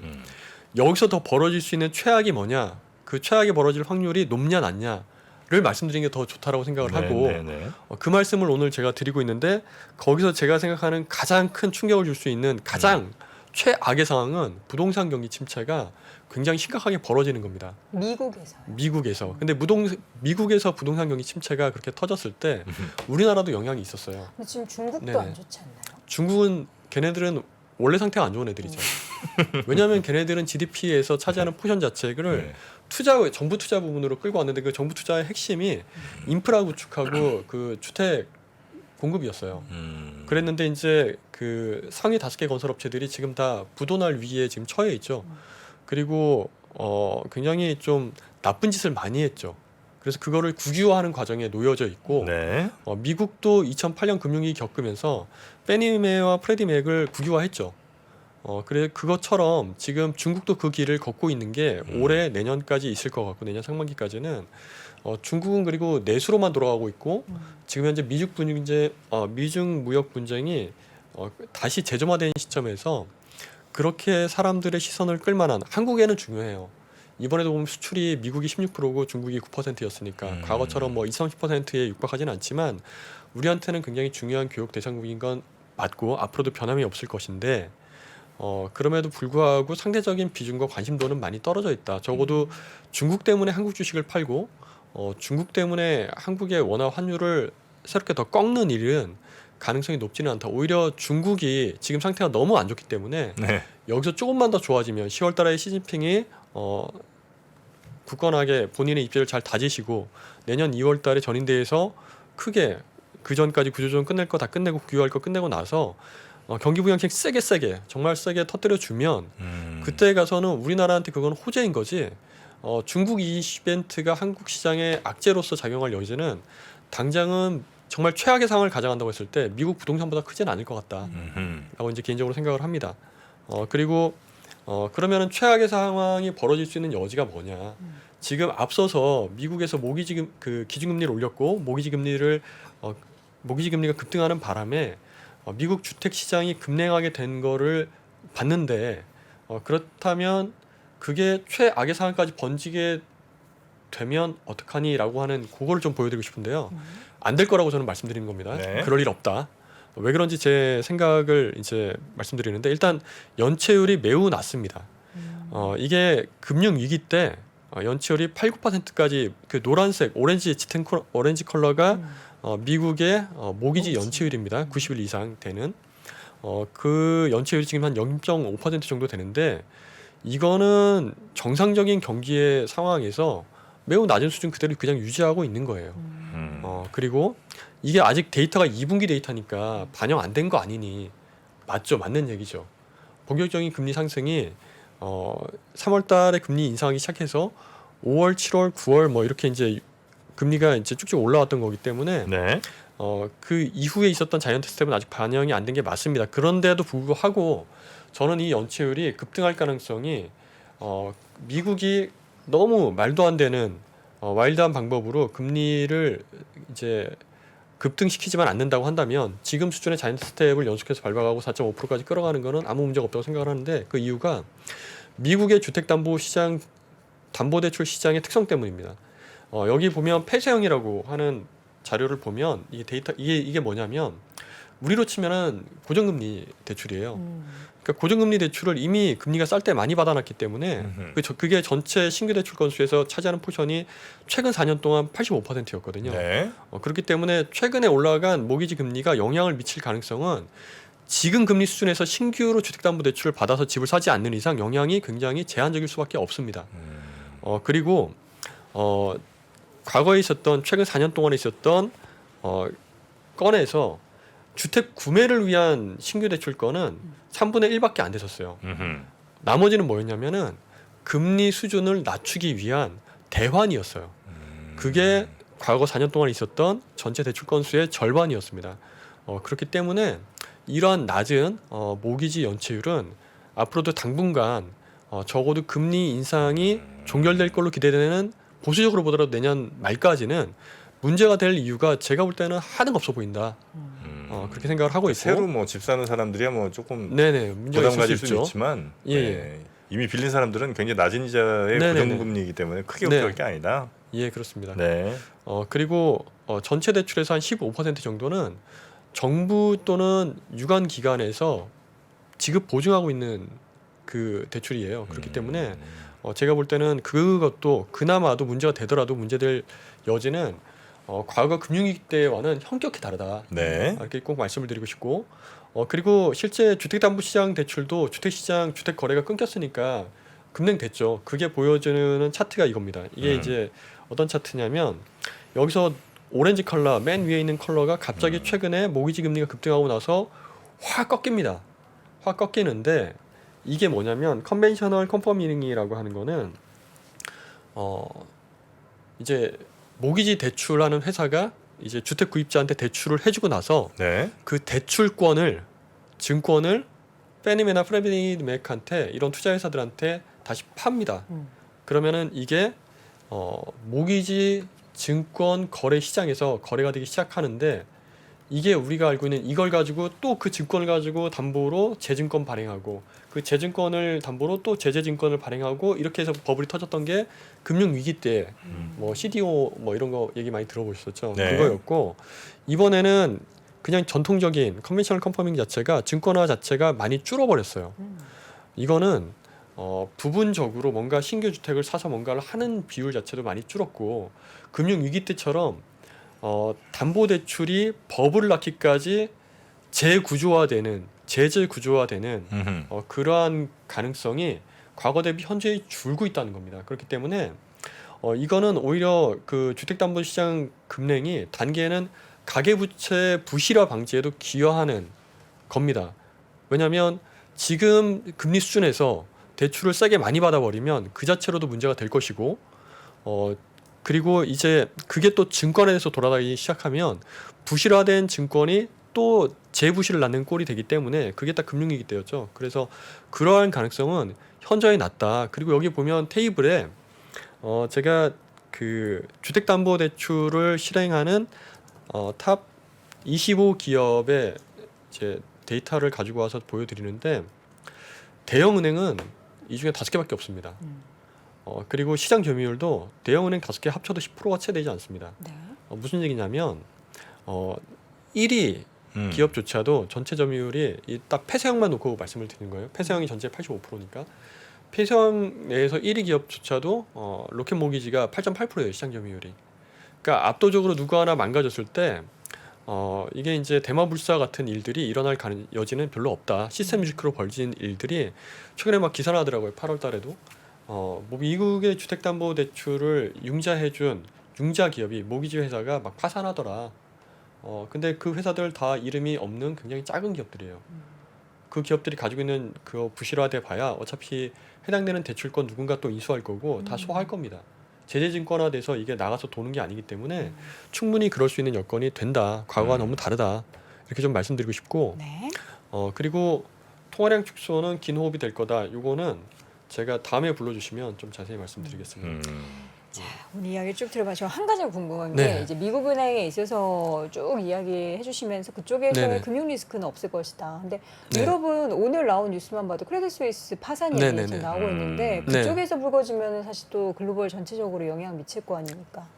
여기서 더 벌어질 수 있는 최악이 뭐냐 그 최악이 벌어질 확률이 높냐 낮냐를 말씀드리는 게 더 좋다라고 생각을 하고 그 말씀을 오늘 제가 드리고 있는데 거기서 제가 생각하는 가장 큰 충격을 줄 수 있는 가장 최악의 상황은 부동산 경기 침체가 굉장히 심각하게 벌어지는 겁니다. 미국에서요. 미국에서. 근데 미국에서 부동산 경기 침체가 그렇게 터졌을 때 우리나라도 영향이 있었어요. 근데 지금 중국도 네네. 안 좋지 않나요? 중국은 걔네들은 원래 상태가 안 좋은 애들이죠. 왜냐하면 걔네들은 GDP에서 차지하는 포션 자체를 정부 투자 부분으로 끌고 왔는데 그 정부 투자의 핵심이 인프라 구축하고 그 주택 공급이었어요. 그랬는데 이제 그 상위 5개 건설업체들이 지금 다 부도날 위기에 지금 처해 있죠. 그리고 굉장히 좀 나쁜 짓을 많이 했죠. 그래서 그거를 국유화하는 과정에 놓여져 있고 네. 미국도 2008년 금융위기 겪으면서 페니메와 프레디맥을 국유화했죠. 그래 그것처럼 지금 중국도 그 길을 걷고 있는 게 올해 내년까지 있을 것 같고 내년 상반기까지는 중국은 그리고 내수로만 돌아가고 있고 지금 현재 미중 무역 분쟁이 다시 재점화된 시점에서 그렇게 사람들의 시선을 끌만한 한국에는 중요해요. 이번에도 보면 수출이 미국이 16%고 중국이 9%였으니까 과거처럼 뭐 20, 30%에 육박하지는 않지만 우리한테는 굉장히 중요한 교육 대상국인 건 맞고 앞으로도 변함이 없을 것인데 그럼에도 불구하고 상대적인 비중과 관심도는 많이 떨어져 있다. 적어도 중국 때문에 한국 주식을 팔고 중국 때문에 한국의 원화 환율을 새롭게 더 꺾는 일은 가능성이 높지는 않다. 오히려 중국이 지금 상태가 너무 안 좋기 때문에 네. 여기서 조금만 더 좋아지면 10월 달에 시진핑이 굳건하게 본인의 입지를 잘 다지시고 내년 2월 달에 전인대에서 크게 그 전까지 구조조정 끝낼 거 다 끝내고 국유할 거 끝내고 나서 경기 부양책 세게 정말 세게 터뜨려 주면 그때 가서는 우리나라한테 그건 호재인 거지. 중국 이벤트가 한국 시장에 악재로서 작용할 여지는 당장은 정말 최악의 상황을 가져간다고 했을 때 미국 부동산보다 크지는 않을 것 같다라고 이제 개인적으로 생각을 합니다. 그리고 그러면은 최악의 상황이 벌어질 수 있는 여지가 뭐냐? 지금 앞서서 미국에서 기준금리를 올렸고 모기지 금리가 급등하는 바람에 미국 주택 시장이 급냉하게 된 거를 봤는데 그렇다면 그게 최악의 상황까지 번지게 되면 어떡하니라고 하는 그거를 좀 보여드리고 싶은데요. 안 될 거라고 저는 말씀드리는 겁니다. 네. 그럴 일 없다. 왜 그런지 제 생각을 이제 말씀드리는데 일단 연체율이 매우 낮습니다. 이게 금융 위기 때 연체율이 8, 9%까지 그 노란색 오렌지 컬러가 미국의 모기지 연체율입니다. 90일 이상 되는 그 연체율이 지금 한 0.5% 정도 되는데 이거는 정상적인 경기의 상황에서 매우 낮은 수준 그대로 그냥 유지하고 있는 거예요. 그리고 이게 아직 데이터가 2분기 데이터니까 반영 안 된 거 아니니 맞죠? 맞는 얘기죠. 본격적인 금리 상승이 3월 달에 금리 인상하기 시작해서 5월, 7월, 9월 뭐 이렇게 이제 금리가 이제 쭉쭉 올라왔던 거기 때문에 네. 그 이후에 있었던 자이언트 스텝은 아직 반영이 안 된 게 맞습니다. 그런데도 불구하고 저는 이 연체율이 급등할 가능성이 미국이 너무 말도 안 되는 와일드한 방법으로 금리를 이제 급등시키지만 않는다고 한다면 지금 수준의 자이언트 스텝을 연속해서 밟아가고 4.5%까지 끌어가는 거는 아무 문제가 없다고 생각을 하는데 그 이유가 미국의 주택담보시장 담보대출 시장의 특성 때문입니다. 여기 보면 폐쇄형이라고 하는 자료를 보면 이게 뭐냐면 우리로 치면은 고정금리 대출이에요. 그러니까 고정금리 대출을 이미 금리가 쌀 때 많이 받아놨기 때문에 그게 전체 신규 대출 건수에서 차지하는 포션이 최근 4년 동안 85%였거든요. 네. 그렇기 때문에 최근에 올라간 모기지 금리가 영향을 미칠 가능성은 지금 금리 수준에서 신규로 주택담보대출을 받아서 집을 사지 않는 이상 영향이 굉장히 제한적일 수밖에 없습니다. 그리고 과거에 있었던 최근 4년 동안에 있었던 건에서 주택 구매를 위한 신규 대출 건은 3분의 1밖에 안 됐었어요. 나머지는 뭐였냐면은 금리 수준을 낮추기 위한 대환이었어요. 그게 과거 4년 동안 있었던 전체 대출 건수의 절반이었습니다. 그렇기 때문에 이러한 낮은 모기지 연체율은 앞으로도 당분간 적어도 금리 인상이 종결될 걸로 기대되는 보수적으로 보더라도 내년 말까지는 문제가 될 이유가 제가 볼 때는 하등 없어 보인다. 그렇게 생각을 하고 있고 새로 뭐 집 사는 사람들이야 뭐 조금 네네 문제가 부담 있을 가질 수 수는 있죠. 있지만 예, 네. 이미 빌린 사람들은 굉장히 낮은 이자의 네네네. 고정금리이기 때문에 크게 네. 걱정할 게 아니다. 예 그렇습니다. 네. 그리고 전체 대출에서 한 15% 정도는 정부 또는 유관 기관에서 지급 보증하고 있는 그 대출이에요. 그렇기 때문에 제가 볼 때는 그것도 그나마도 문제가 되더라도 문제될 여지는 과거 금융위기 때와는 현격히 다르다. 네. 이렇게 꼭 말씀을 드리고 싶고 그리고 실제 주택담보시장 대출도 주택 거래가 끊겼으니까 급냉됐죠. 그게 보여주는 차트가 이겁니다. 이게 이제 어떤 차트냐면 여기서 오렌지 컬러 맨 위에 있는 컬러가 갑자기 최근에 모기지 금리가 급등하고 나서 확 꺾입니다. 확 꺾이는데 이게 뭐냐면 컨벤셔널 컨퍼밍이라고 하는 거는 이제 모기지 대출하는 회사가 이제 주택 구입자한테 대출을 해주고 나서 네. 그 증권을 페니메나 프레디 맥한테 이런 투자 회사들한테 다시 팝니다. 그러면은 이게 모기지 증권 거래 시장에서 거래가 되기 시작하는데 이게 우리가 알고 있는 이걸 가지고 또 그 증권을 가지고 담보로 재증권 발행하고 그 재증권을 담보로 또 제재증권을 발행하고 이렇게 해서 버블이 터졌던 게 금융 위기 때 뭐 CDO 뭐 이런 거 얘기 많이 들어보셨죠. 네. 그거였고 이번에는 그냥 전통적인 컨벤셔널 컨퍼밍 자체가 증권화 자체가 많이 줄어버렸어요. 이거는 부분적으로 뭔가 신규 주택을 사서 뭔가를 하는 비율 자체도 많이 줄었고 금융 위기 때처럼 담보 대출이 버블을 낳기까지 재구조화되는 재구조화되는 음흠. 그러한 가능성이 과거 대비 현재 줄고 있다는 겁니다. 그렇기 때문에 이거는 오히려 그 주택담보시장 급냉이 단기에는 가계부채 부실화 방지에도 기여하는 겁니다. 왜냐하면 지금 금리 수준에서 대출을 세게 많이 받아버리면 그 자체로도 문제가 될 것이고 그리고 이제 그게 또 증권에서 돌아가기 시작하면 부실화된 증권이 또 재부실을 낳는 꼴이 되기 때문에 그게 딱 금융위기 때였죠. 그래서 그러한 가능성은 현저히 낮다. 그리고 여기 보면 테이블에 제가 그 주택담보대출을 실행하는 탑 25 기업의 제 데이터를 가지고 와서 보여드리는데 대형은행은 이 중에 5개밖에 없습니다. 그리고 시장 점유율도 대형은행 5개 합쳐도 10%가 채 되지 않습니다. 네. 무슨 얘기냐면 1위 기업조차도 전체 점유율이 딱 폐쇄형만 놓고 말씀을 드리는 거예요. 폐쇄형이 전체 85%니까 폐쇄형 내에서 1위 기업조차도 로켓 모기지가 8.8%예요. 시장 점유율이. 그러니까 압도적으로 누구 하나 망가졌을 때 이게 이제 대마불사 같은 일들이 일어날 여지는 별로 없다. 시스템 리스크로 벌어진 일들이 최근에 막 기사 나더라고요. 8월 달에도 뭐 미국의 주택담보대출을 융자해준 융자 기업이 모기지 회사가 막 파산하더라. 근데 그 회사들 다 이름이 없는 굉장히 작은 기업들이에요. 그 기업들이 가지고 있는 그 부실화돼 봐야 어차피 해당되는 대출권 누군가 또 인수할 거고 다 소화할 겁니다. 제재증권화돼서 이게 나가서 도는 게 아니기 때문에 충분히 그럴 수 있는 여건이 된다. 과거와 너무 다르다. 이렇게 좀 말씀드리고 싶고 네. 그리고 통화량 축소는 긴 호흡이 될 거다. 요거는 제가 다음에 불러주시면 좀 자세히 말씀드리겠습니다. 자, 오늘 이야기 쭉 들어봐서 한 가지가 궁금한 네. 게 이제 미국은행에 있어서 쭉 이야기해 주시면서 그쪽에서의 네네. 금융 리스크는 없을 것이다. 근데 네. 유럽은 오늘 나온 뉴스만 봐도 크레딧 스위스 파산 얘기 네네네. 지금 나오고 있는데 네. 그쪽에서 불거지면 사실 또 글로벌 전체적으로 영향 미칠 거 아닙니까?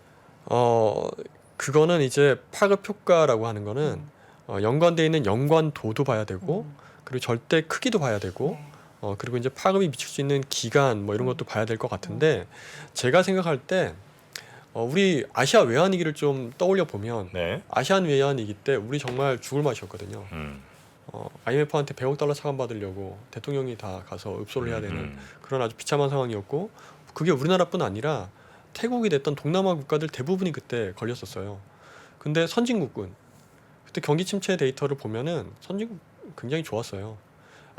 그거는 이제 파급 효과라고 하는 거는 연관돼 있는 연관도도 봐야 되고 그리고 절대 크기도 봐야 되고 네. 그리고 이제 파급이 미칠 수 있는 기간 뭐 이런 것도 봐야 될 것 같은데 제가 생각할 때 우리 아시아 외환위기를 좀 떠올려 보면 네. 아시안 외환위기 때 우리 정말 죽을 맛이었거든요. IMF한테 100억 달러 차관받으려고 대통령이 다 가서 읍소를 해야 되는 그런 아주 비참한 상황이었고 그게 우리나라뿐 아니라 태국이 됐던 동남아 국가들 대부분이 그때 걸렸었어요. 근데 선진국은 그때 경기 침체 데이터를 보면은 선진국 굉장히 좋았어요.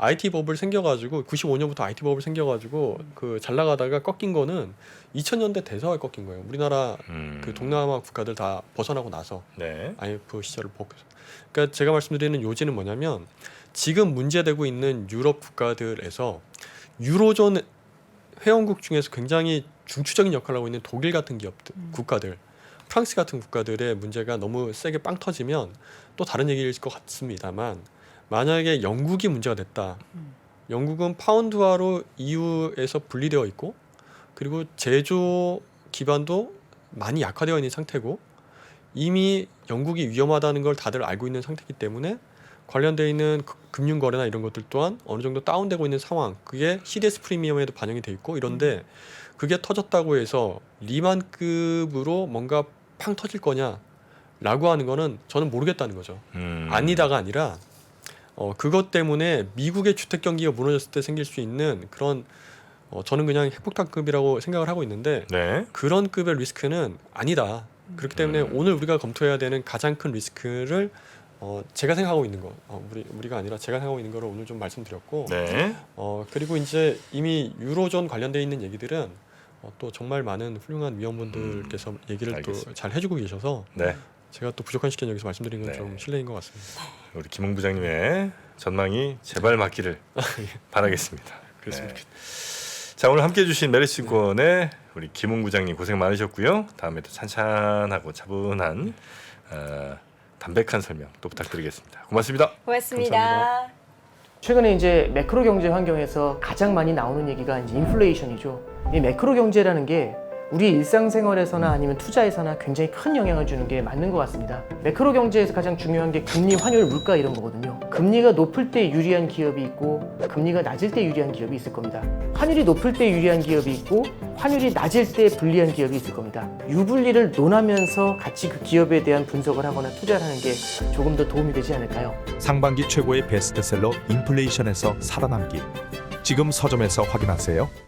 IT 버블 생겨가지고 95년부터 IT 버블 생겨가지고 그 잘 나가다가 꺾인 거는 2000년대 돼서 꺾인 거예요. 우리나라 그 동남아 국가들 다 벗어나고 나서 네. IMF 시절을 벗겨서. 그러니까 제가 말씀드리는 요지는 뭐냐면 지금 문제되고 있는 유럽 국가들에서 유로존 회원국 중에서 굉장히 중추적인 역할을 하고 있는 독일 같은 기업들, 국가들, 프랑스 같은 국가들의 문제가 너무 세게 빵 터지면 또 다른 얘기일 것 같습니다만 만약에 영국이 문제가 됐다. 영국은 파운드화로 EU에서 분리되어 있고 그리고 제조 기반도 많이 약화되어 있는 상태고 이미 영국이 위험하다는 걸 다들 알고 있는 상태이기 때문에 관련되어 있는 금융거래나 이런 것들 또한 어느 정도 다운되고 있는 상황 그게 CDS 프리미엄에도 반영이 돼 있고 이런데 그게 터졌다고 해서 리만급으로 뭔가 팡 터질 거냐 라고 하는 거는 저는 모르겠다는 거죠. 아니다가 아니라 그것 때문에 미국의 주택 경기가 무너졌을 때 생길 수 있는 그런 저는 그냥 핵폭탄급이라고 생각을 하고 있는데 네. 그런 급의 리스크는 아니다. 그렇기 때문에 오늘 우리가 검토해야 되는 가장 큰 리스크를 제가 생각하고 있는 거 우리가 아니라 제가 생각하고 있는 거를 오늘 좀 말씀드렸고 네. 그리고 이제 이미 유로존 관련되어 있는 얘기들은 또 정말 많은 훌륭한 위원분들께서 얘기를 알겠습니다. 또 잘 해주고 계셔서 네. 제가 또 부족한 시간 여기서 말씀드린 건 네. 좀 실례인 것 같습니다. 우리 김홍 부장님의 전망이 제발 맞기를 바라겠습니다. 그렇습니다. 네. 자, 오늘 함께해 주신 메리츠증권의 우리 김웅 부장님 고생 많으셨고요. 다음에도 찬찬하고 차분한 담백한 설명 또 부탁드리겠습니다. 고맙습니다. 고맙습니다. 감사합니다. 최근에 이제 매크로 경제 환경에서 가장 많이 나오는 얘기가 이제 인플레이션이죠. 이 매크로 경제라는 게 우리 일상생활에서나 아니면 투자에서나 굉장히 큰 영향을 주는 게 맞는 것 같습니다. 매크로 경제에서 가장 중요한 게 금리, 환율, 물가 이런 거거든요. 금리가 높을 때 유리한 기업이 있고 금리가 낮을 때 유리한 기업이 있을 겁니다. 환율이 높을 때 유리한 기업이 있고 환율이 낮을 때 불리한 기업이 있을 겁니다. 유불리를 논하면서 같이 그 기업에 대한 분석을 하거나 투자를 하는 게 조금 더 도움이 되지 않을까요? 상반기 최고의 베스트셀러 인플레이션에서 살아남기. 지금 서점에서 확인하세요.